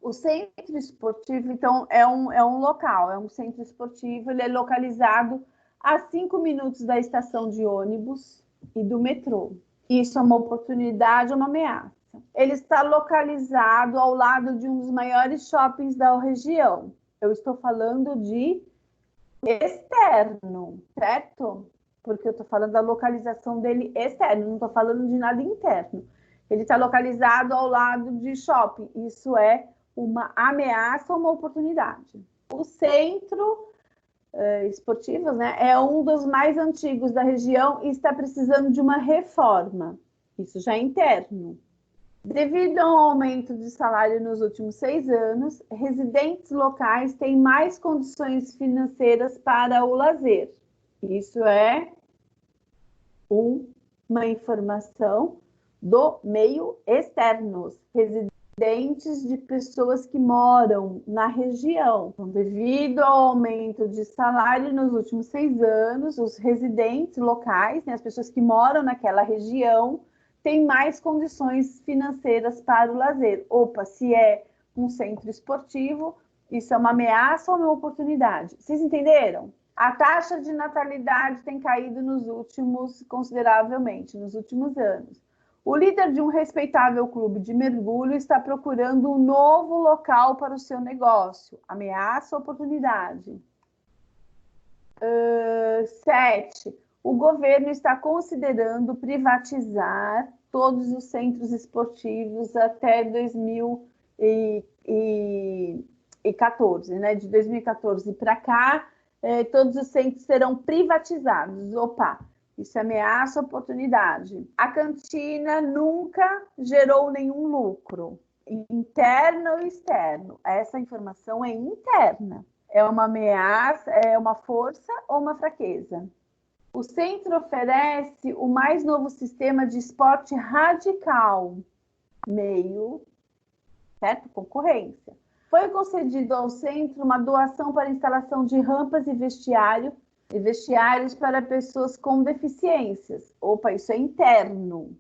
O centro esportivo, então, é um local, é um centro esportivo, ele é localizado a 5 minutos da estação de ônibus e do metrô. Isso é uma oportunidade ou uma ameaça. Ele está localizado ao lado de um dos maiores shoppings da região. Eu estou falando de externo, certo? Porque eu estou falando da localização dele externo, não estou falando de nada interno. Ele está localizado ao lado de shopping. Isso é uma ameaça ou uma oportunidade. O centro esportivo, né, é um dos mais antigos da região e está precisando de uma reforma. Isso já é interno. Devido ao aumento de salário nos últimos 6 anos, residentes locais têm mais condições financeiras para o lazer. Isso é uma informação do meio externo. Residentes de pessoas que moram na região. Então, devido ao aumento de salário nos últimos 6 anos, os residentes locais, né, as pessoas que moram naquela região, têm mais condições financeiras para o lazer. Opa, se é um centro esportivo, isso é uma ameaça ou uma oportunidade? Vocês entenderam? A taxa de natalidade tem caído consideravelmente nos últimos anos. O líder de um respeitável clube de mergulho está procurando um novo local para o seu negócio. Ameaça ou oportunidade? 7. O governo está considerando privatizar todos os centros esportivos até 2014, né? De 2014 para cá, todos os centros serão privatizados. Opa! Isso é ameaça ou oportunidade. A cantina nunca gerou nenhum lucro, interno ou externo. Essa informação é interna. É uma ameaça, é uma força ou uma fraqueza? O centro oferece o mais novo sistema de esporte radical, meio, certo? Concorrência. Foi concedido ao centro uma doação para instalação de rampas e vestiários para pessoas com deficiências. Opa, isso é interno.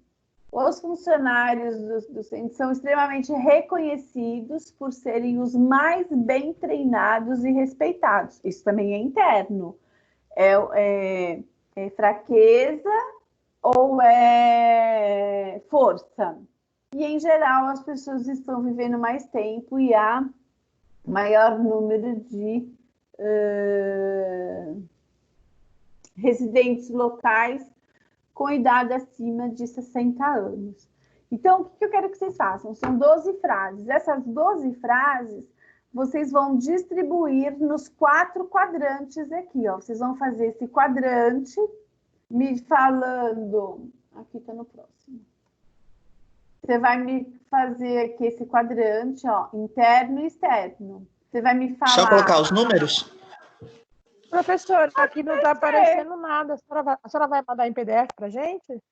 Os funcionários do centro são extremamente reconhecidos por serem os mais bem treinados e respeitados. Isso também é interno. É fraqueza ou é força? E, em geral, as pessoas estão vivendo mais tempo e há maior número de residentes locais com idade acima de 60 anos. Então, o que eu quero que vocês façam? São 12 frases. Essas 12 frases, vocês vão distribuir nos 4 quadrantes aqui, ó. Vocês vão fazer esse quadrante me falando... Aqui está no próximo. Você vai me fazer aqui esse quadrante, ó, interno e externo. Você vai me falar... Só colocar os números? Professora, aqui não está aparecendo nada. A senhora vai mandar em PDF para gente?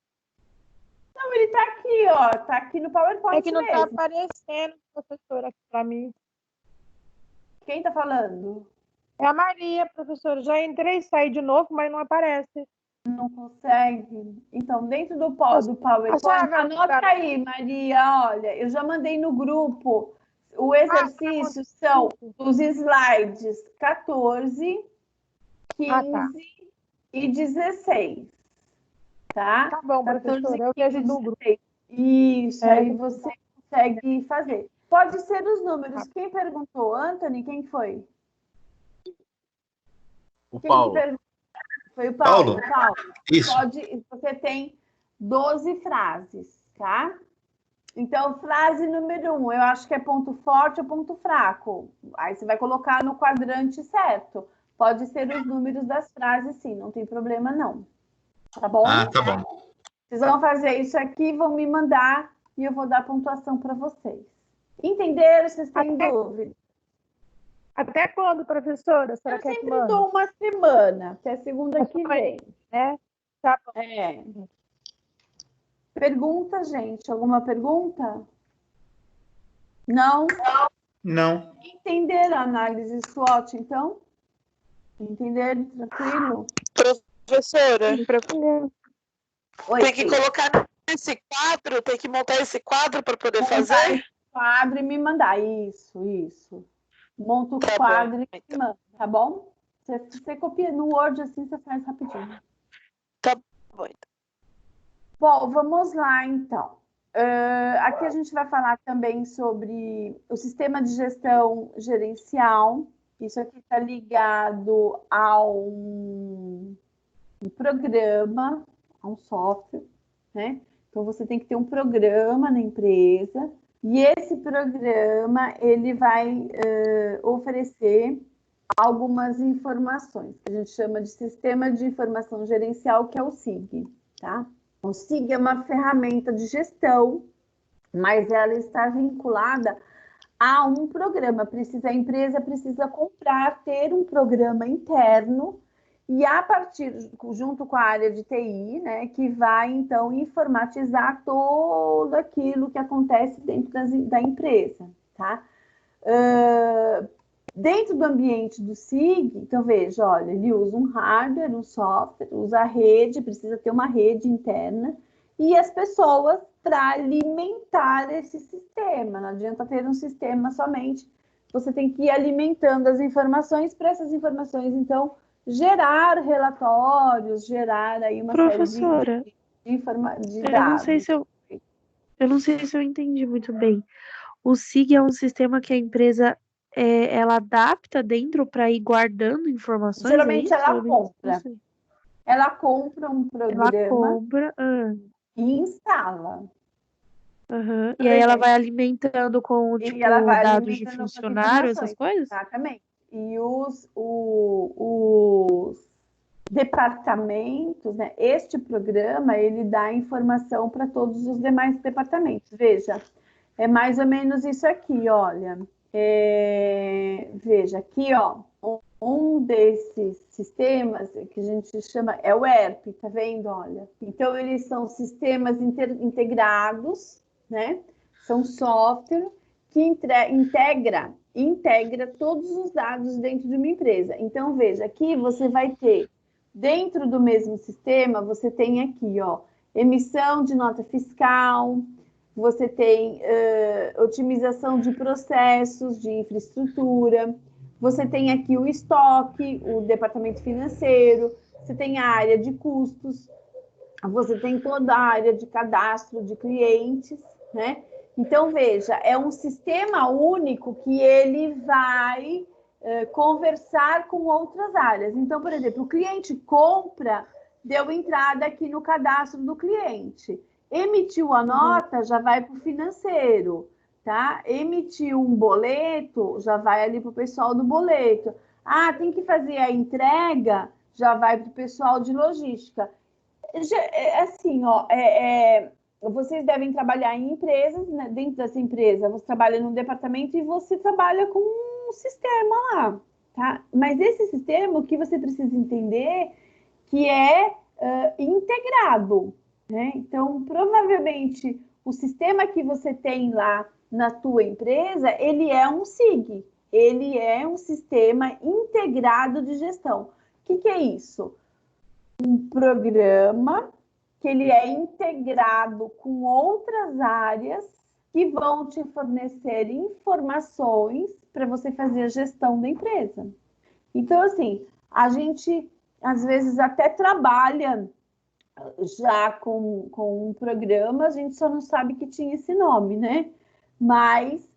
Não, ele está aqui, ó. Está aqui no PowerPoint. É que não está aparecendo, professora, aqui para mim. Quem está falando? É a Maria, professora. Já entrei e saí de novo, mas não aparece. Não consegue? Então, dentro do PowerPoint, anota aí, Maria. Olha, eu já mandei no grupo. O exercício são os slides 14, 15 e 16. Tá bom, professora. Eu que ajudo no grupo. Isso, aí você consegue fazer. Pode ser os números. Quem perguntou? Anthony, quem foi? O Paulo. Foi o Paulo. Isso. Você tem 12 frases, tá? Então, frase número 1, eu acho que é ponto forte ou ponto fraco. Aí você vai colocar no quadrante certo. Pode ser os números das frases, sim, não tem problema, não. Tá bom? Ah, tá bom. Vocês vão fazer isso aqui, vão me mandar e eu vou dar pontuação para vocês. Entenderam? Vocês têm dúvida? Até quando, professora? Será que sempre dou uma semana, até segunda que vem. Né? Tá bom. Pergunta, gente? Alguma pergunta? Não? Não. Entenderam a análise SWOT, então? Entenderam? Tranquilo? Professora, Oi, tem que filha. colocar nesse quadro, tem que montar esse quadro para poder Montar fazer? esse quadro e me mandar. Isso. Monta o Tá quadro bom, e me manda, tá bom? Você copia no Word, assim você faz rapidinho. Tá bom, então. Bom, vamos lá, então. Aqui a gente vai falar também sobre o sistema de gestão gerencial. Isso aqui está ligado a um programa, a um software, né? Então, você tem que ter um programa na empresa e esse programa, ele vai oferecer algumas informações, que a gente chama de Sistema de Informação Gerencial, que é o SIG, tá? O SIG é uma ferramenta de gestão, mas ela está vinculada a um programa. A empresa precisa comprar, ter um programa interno e a partir, junto com a área de TI, né, que vai então informatizar todo aquilo que acontece dentro da empresa, tá? Dentro do ambiente do SIG, então veja, olha, ele usa um hardware, um software, usa a rede, precisa ter uma rede interna e as pessoas para alimentar esse sistema. Não adianta ter um sistema somente, você tem que ir alimentando as informações para essas informações, então, gerar relatórios, gerar aí uma Professora, série de eu dados. não sei se eu entendi muito bem. O SIG é um sistema que a empresa ela adapta dentro para ir guardando informações? Geralmente é isso? ela compra. Ela compra um programa Ela compra. e instala. Uhum. E aí ela vai alimentando com, E tipo, ela vai dados de alimentando com as funcionário, essas informações. coisas? Exatamente. E os departamentos, né? Este programa, ele dá informação para todos os demais departamentos. Veja, é mais ou menos isso aqui, olha. Veja, aqui, ó, um desses sistemas que a gente chama é o ERP, tá vendo? Olha, então eles são sistemas integrados, né? São software que integra todos os dados dentro de uma empresa. Então, veja, aqui você vai ter, dentro do mesmo sistema, você tem aqui, ó, emissão de nota fiscal, você tem otimização de processos, de infraestrutura, você tem aqui o estoque, o departamento financeiro, você tem a área de custos, você tem toda a área de cadastro de clientes, né? Então, veja, é um sistema único que ele vai conversar com outras áreas. Então, por exemplo, o cliente compra, deu entrada aqui no cadastro do cliente. Emitiu a nota, já vai para o financeiro, tá? Emitiu um boleto, já vai ali para o pessoal do boleto. Ah, tem que fazer a entrega, já vai para o pessoal de logística. Assim, ó, vocês devem trabalhar em empresas, né? Dentro dessa empresa, você trabalha num departamento e você trabalha com um sistema lá, tá? Mas esse sistema, o que você precisa entender que é integrado, né? Então, provavelmente, o sistema que você tem lá na tua empresa, ele é um SIG, ele é um sistema integrado de gestão. O que é isso? Um programa que ele é integrado com outras áreas que vão te fornecer informações para você fazer a gestão da empresa. Então, assim, a gente às vezes até trabalha já com um programa, a gente só não sabe que tinha esse nome, né? Mas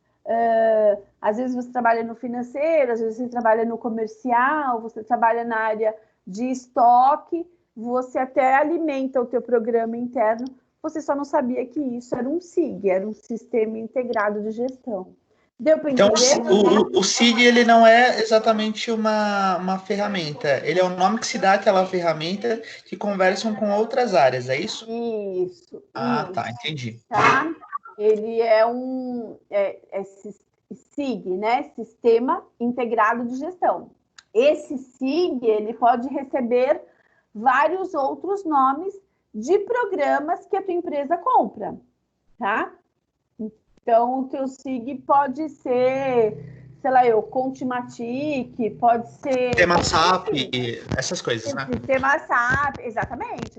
às vezes você trabalha no financeiro, às vezes você trabalha no comercial, você trabalha na área de estoque, você até alimenta o teu programa interno, você só não sabia que isso era um SIG, era um sistema integrado de gestão. Deu para entender? Então, o SIG, ele não é exatamente uma ferramenta, ele é o nome que se dá àquela ferramenta que conversam com outras áreas, é isso? Isso. Tá, entendi. Tá? Ele é SIG, né? Sistema Integrado de Gestão. Esse SIG, ele pode receber vários outros nomes de programas que a tua empresa compra, tá? Então, o teu SIG pode ser, sei lá, Contimatic, pode ser... Sistema SAP, essas coisas, né? Sistema SAP, exatamente.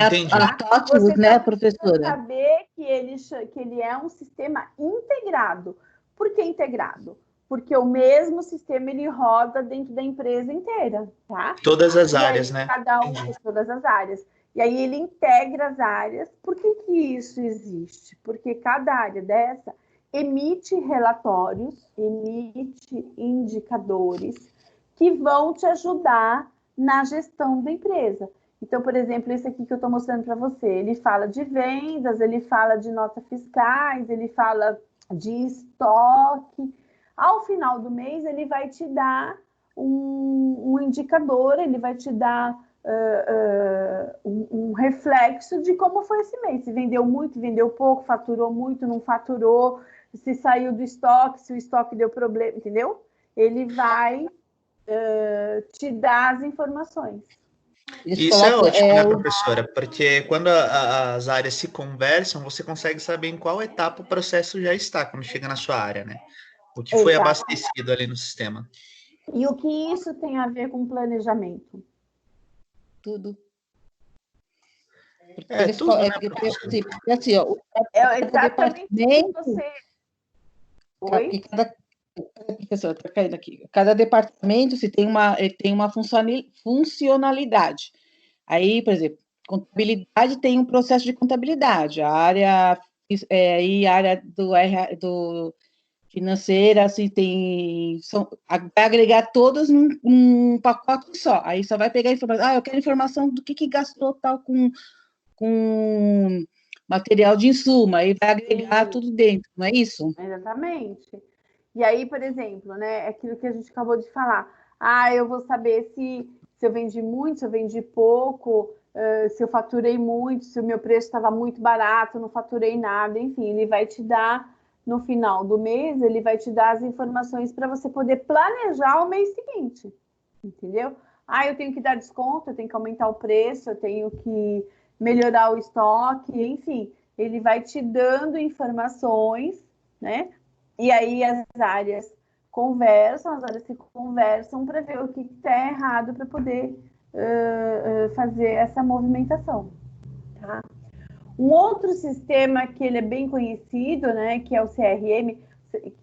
Entendi. A TOTVS, né, professora? Saber que ele é um sistema integrado. Por que integrado? Porque o mesmo sistema ele roda dentro da empresa inteira, tá? Todas as áreas, né? Cada um de todas as áreas. E aí ele integra as áreas. Por que isso existe? Porque cada área dessa emite relatórios, emite indicadores que vão te ajudar na gestão da empresa. Então, por exemplo, esse aqui que eu estou mostrando para você, ele fala de vendas, ele fala de notas fiscais, ele fala de estoque. Ao final do mês, ele vai te dar um indicador, ele vai te dar um reflexo de como foi esse mês. Se vendeu muito, vendeu pouco, faturou muito, não faturou, se saiu do estoque, se o estoque deu problema, entendeu? Ele vai te dar as informações. Isso é ótimo, né, professora? Porque quando as áreas se conversam, você consegue saber em qual etapa o processo já está, quando chega na sua área, né? O que foi abastecido ali no sistema. E o que isso tem a ver com planejamento? Tudo. Tudo, né, assim, ó, exatamente o que você... Oi? Professora, está caindo aqui. Cada departamento tem uma funcionalidade. Aí, por exemplo, contabilidade tem um processo de contabilidade. A área do financeira, assim, vai agregar todas num pacote só. Aí só vai pegar informação. Eu quero informação do que gastou tal com material de insumo. Aí vai agregar tudo dentro, não é isso? Exatamente. E aí, por exemplo, né, aquilo que a gente acabou de falar. Eu vou saber se eu vendi muito, se eu vendi pouco, se eu faturei muito, se o meu preço estava muito barato, não faturei nada, enfim, ele vai te dar, no final do mês, ele vai te dar as informações para você poder planejar o mês seguinte, entendeu? Eu tenho que dar desconto, eu tenho que aumentar o preço, eu tenho que melhorar o estoque, enfim, ele vai te dando informações, né? E aí as áreas se conversam para ver o que está errado para poder fazer essa movimentação, tá? Um outro sistema que ele é bem conhecido, né, que é o CRM,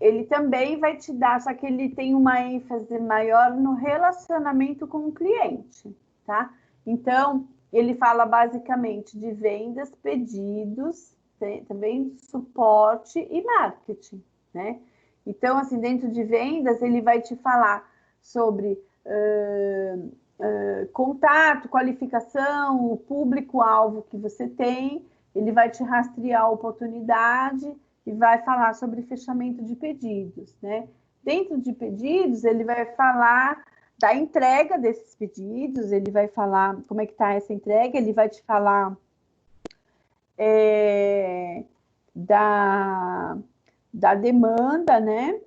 ele também vai te dar, só que ele tem uma ênfase maior no relacionamento com o cliente, tá? Então, ele fala basicamente de vendas, pedidos, também suporte e marketing, né? Então, assim, dentro de vendas, ele vai te falar sobre contato, qualificação, o público-alvo que você tem, ele vai te rastrear a oportunidade e vai falar sobre fechamento de pedidos, né? Dentro de pedidos, ele vai falar da entrega desses pedidos, ele vai falar como é que está essa entrega, ele vai te falar da demanda, né?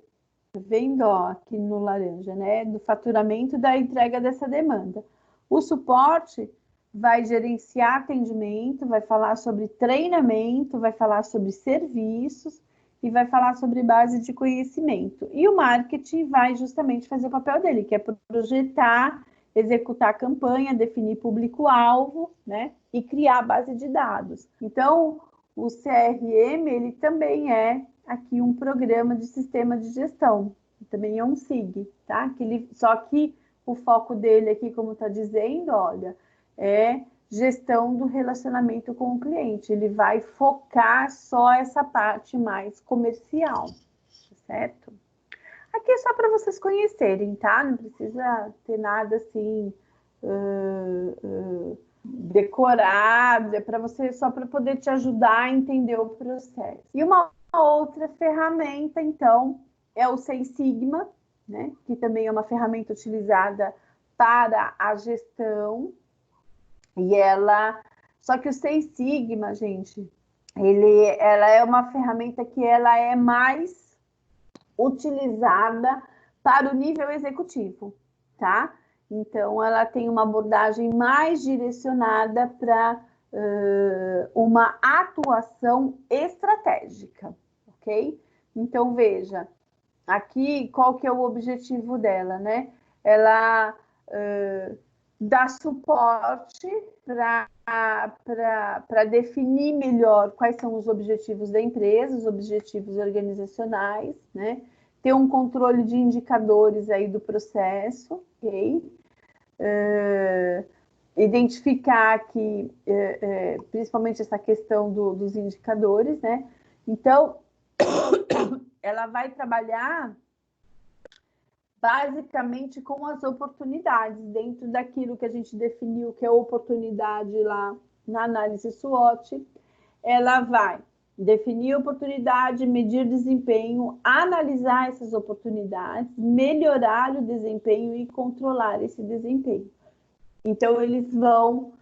Vendo aqui no laranja, né? Do faturamento da entrega dessa demanda. O suporte vai gerenciar atendimento, vai falar sobre treinamento, vai falar sobre serviços e vai falar sobre base de conhecimento. E o marketing vai justamente fazer o papel dele, que é projetar, executar a campanha, definir público-alvo, né? E criar a base de dados. Então, o CRM, ele também é aqui um programa de sistema de gestão, também é um SIG, tá? Só que o foco dele aqui, como está dizendo, olha, é gestão do relacionamento com o cliente. Ele vai focar só essa parte mais comercial, certo? Aqui é só para vocês conhecerem, tá? Não precisa ter nada assim decorado, é para você, só para poder te ajudar a entender o processo. E uma outra ferramenta, então, é o Seis Sigma, né? Que também é uma ferramenta utilizada para a gestão. E só que o Seis Sigma, gente, ela é uma ferramenta que ela é mais utilizada para o nível executivo, tá? Então, ela tem uma abordagem mais direcionada para uma atuação estratégica, ok? Então, veja, aqui qual que é o objetivo dela, né? Ela dá suporte para definir melhor quais são os objetivos da empresa, os objetivos organizacionais, né? Ter um controle de indicadores aí do processo, ok? Identificar aqui, principalmente essa questão dos indicadores, né? Então, ela vai trabalhar basicamente com as oportunidades, dentro daquilo que a gente definiu que é oportunidade lá na análise SWOT. Ela vai definir oportunidade, medir desempenho, analisar essas oportunidades, melhorar o desempenho e controlar esse desempenho. Então, eles vão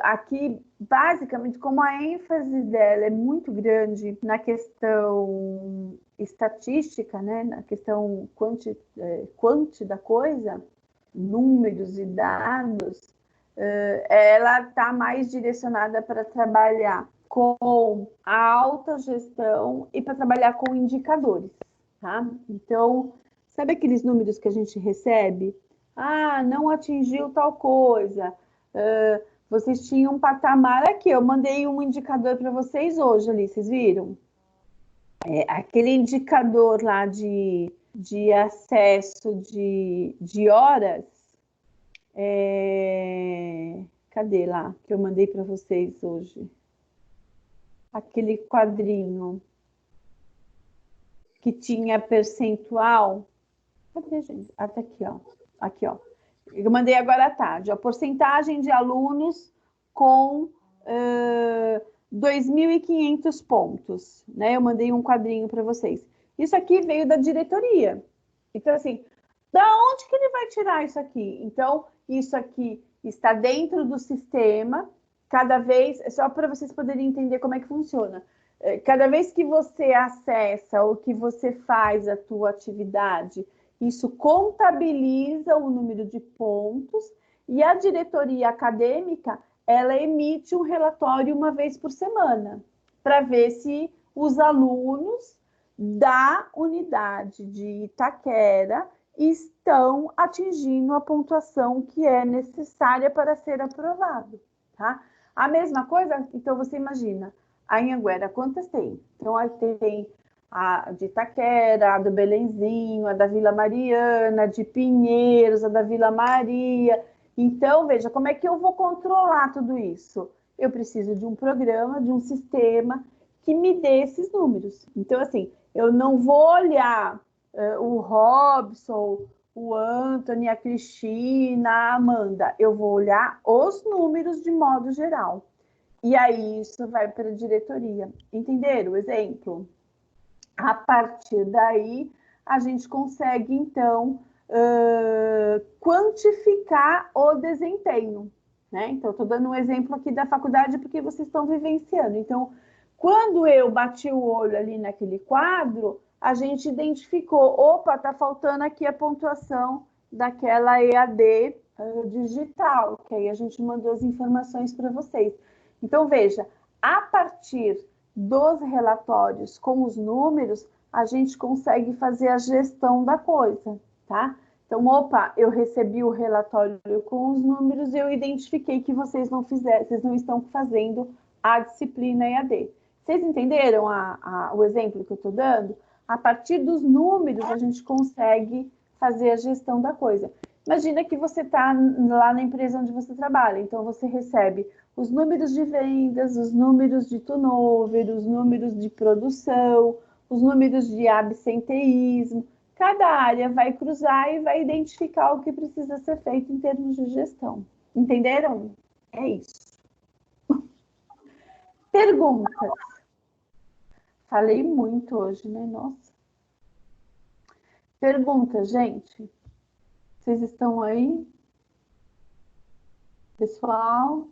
aqui, basicamente, como a ênfase dela é muito grande na questão estatística, né, na questão quanti da coisa, números e dados, ela está mais direcionada para trabalhar com a alta gestão e para trabalhar com indicadores, tá? Então, sabe aqueles números que a gente recebe? Ah, não atingiu tal coisa. Vocês tinham um patamar aqui. Eu mandei um indicador para vocês hoje ali, vocês viram? Aquele indicador lá de acesso de horas. Cadê lá que eu mandei para vocês hoje? Aquele quadrinho que tinha percentual. Cadê, gente? Até aqui, ó. Aqui, ó. Eu mandei agora à tarde. A porcentagem de alunos com 2.500 pontos, né? Eu mandei um quadrinho para vocês. Isso aqui veio da diretoria. Então, assim, da onde que ele vai tirar isso aqui? Então, isso aqui está dentro do sistema. Cada vez, só para vocês poderem entender como é que funciona. Cada vez que você acessa ou que você faz a tua atividade, isso contabiliza o número de pontos e a diretoria acadêmica, ela emite um relatório uma vez por semana para ver se os alunos da unidade de Itaquera estão atingindo a pontuação que é necessária para ser aprovado, tá? A mesma coisa, então você imagina, a Anhanguera, quantas tem? Então, aí tem a de Itaquera, a do Belenzinho, a da Vila Mariana, a de Pinheiros, a da Vila Maria. Então, veja, como é que eu vou controlar tudo isso? Eu preciso de um programa, de um sistema que me dê esses números. Então, assim, eu não vou olhar o Robson, o Anthony, a Cristina, a Amanda. Eu vou olhar os números de modo geral. E aí, isso vai para a diretoria. Entenderam o exemplo? A partir daí, a gente consegue, então, quantificar o desempenho, né? Então, estou dando um exemplo aqui da faculdade porque vocês estão vivenciando. Então, quando eu bati o olho ali naquele quadro, a gente identificou, opa, está faltando aqui a pontuação daquela EAD digital, que aí a gente mandou as informações para vocês. Então, veja, a partir dos relatórios com os números, a gente consegue fazer a gestão da coisa, tá? Então, opa, eu recebi o relatório com os números e eu identifiquei que vocês não estão fazendo a disciplina EAD. Vocês entenderam o exemplo que eu estou dando? A partir dos números, a gente consegue fazer a gestão da coisa. Imagina que você está lá na empresa onde você trabalha, então você recebe os números de vendas, os números de turnover, os números de produção, os números de absenteísmo. Cada área vai cruzar e vai identificar o que precisa ser feito em termos de gestão. Entenderam? É isso. Perguntas. Falei muito hoje, né? Nossa. Perguntas, gente. Vocês estão aí? Pessoal?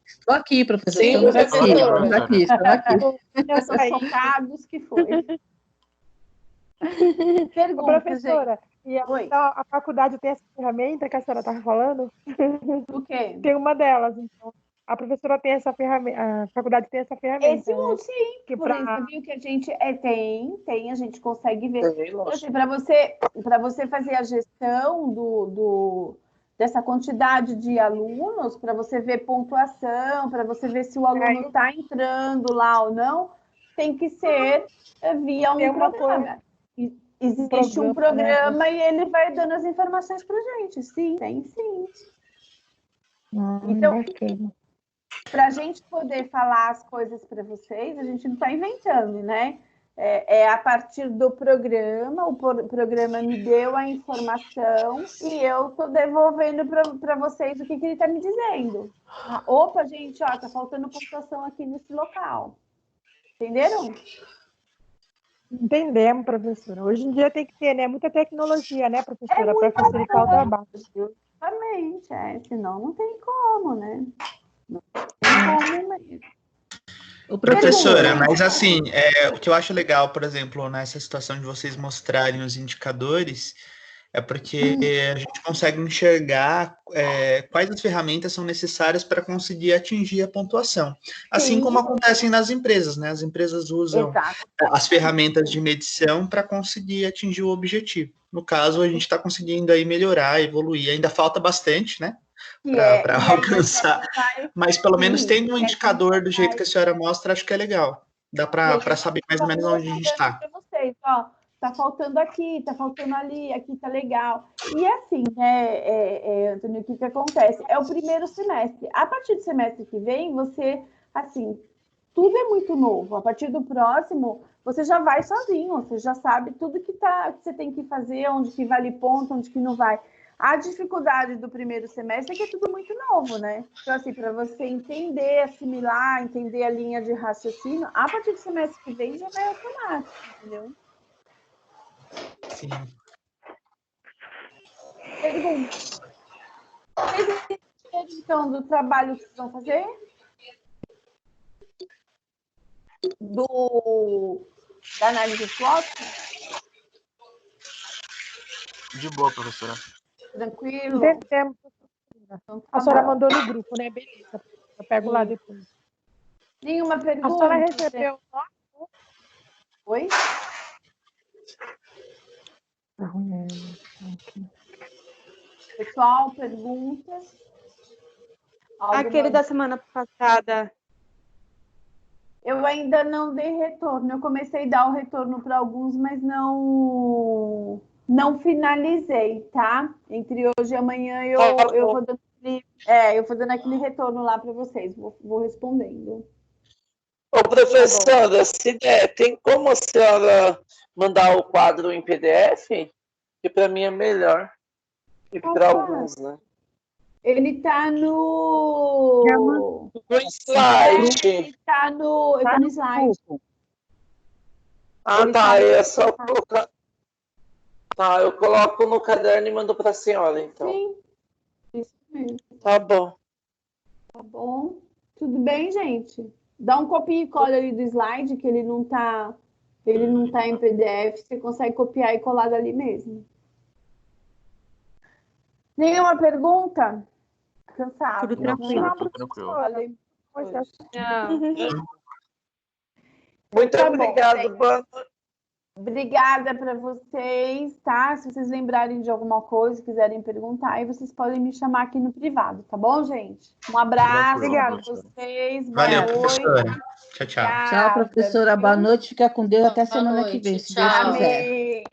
Estou aqui, professor. Sim, Estamos aqui. Eu sou chocados que foi. Pergunta, professora, gente. E a faculdade tem essa ferramenta que a senhora estava falando? O quê? Tem uma delas, então. A professora tem essa ferramenta, a faculdade tem essa ferramenta. Esse né? mundo, sim, Que por pra- isso, viu que a gente tem, a gente consegue ver. Tem, Então, lógico. assim, para você fazer a gestão dessa quantidade de alunos, para você ver pontuação, para você ver se o aluno está entrando lá ou não, tem que ser via Tem um uma programa. Existe programa, um programa né? e ele vai dando as informações para gente. Sim, tem sim. Então, Bacana. para a gente poder falar as coisas para vocês, a gente não está inventando, né? É a partir do programa, o programa me deu a informação e eu estou devolvendo para vocês o que ele está me dizendo. Opa, gente, ó, tá faltando pontuação aqui nesse local. Entenderam? Entendemos, professora. Hoje em dia tem que ter, né? Muita tecnologia, né, professora, para muito facilitar o trabalho. Justamente, senão não tem como, né? Não tem como mesmo. Professora, mas assim, o que eu acho legal, por exemplo, nessa situação de vocês mostrarem os indicadores, é porque a gente consegue enxergar quais as ferramentas são necessárias para conseguir atingir a pontuação. Assim como acontece nas empresas, né? As empresas usam as ferramentas de medição para conseguir atingir o objetivo. No caso, a gente está conseguindo aí melhorar, evoluir. Ainda falta bastante, né? Para alcançar. Mas pelo menos tendo um indicador do jeito que a senhora mostra, acho que é legal. Dá para saber mais ou menos onde a gente está. Vocês, ó, tá faltando aqui, tá faltando ali, aqui tá legal. E assim, Antônio, o que acontece? É o primeiro semestre. A partir do semestre que vem, você, assim, tudo é muito novo. A partir do próximo, você já vai sozinho, você já sabe tudo que você tem que fazer, onde que vale ponto, onde que não vai. A dificuldade do primeiro semestre é que é tudo muito novo, né? Então, assim, para você entender, assimilar, entender a linha de raciocínio, a partir do semestre que vem já vai automático, entendeu? Sim. Pergunta. Vocês entenderam, então, do trabalho que vocês vão fazer? Da análise SWOT? De boa, professora. Tranquilo? Entendemos. Então, tá A senhora bom. mandou no grupo, né? Beleza. Eu pego lá depois. Nenhuma pergunta? A senhora recebeu. Oi? Pessoal, perguntas? Aquele da semana passada. Eu ainda não dei retorno. Eu comecei a dar o retorno para alguns, mas não finalizei, tá? Entre hoje e amanhã eu vou dando aquele retorno lá para vocês. Vou respondendo. Ô, professora, se der, tem como a senhora mandar o quadro em PDF? Que para mim é melhor. E para alguns, né? Ele tá no slide. Ele tá no slide. Ah, tá. É só colocar. Tá, eu coloco no caderno e mando para a senhora, então. Sim, isso mesmo. Tá bom. Tá bom. Tudo bem, gente? Dá um copia e cola ali do slide, que ele não tá em PDF. Você consegue copiar e colar dali mesmo. Nenhuma pergunta? Cansado. Tudo tranquilo. Falei. Muito obrigado, Bana. Obrigada para vocês, tá? Se vocês lembrarem de alguma coisa, quiserem perguntar, aí vocês podem me chamar aqui no privado, tá bom, gente? Um abraço para vocês. Valeu, professora. Tchau, tchau. Tchau, professora. Boa noite. Fica com Deus até semana que vem, se Deus quiser. Amém.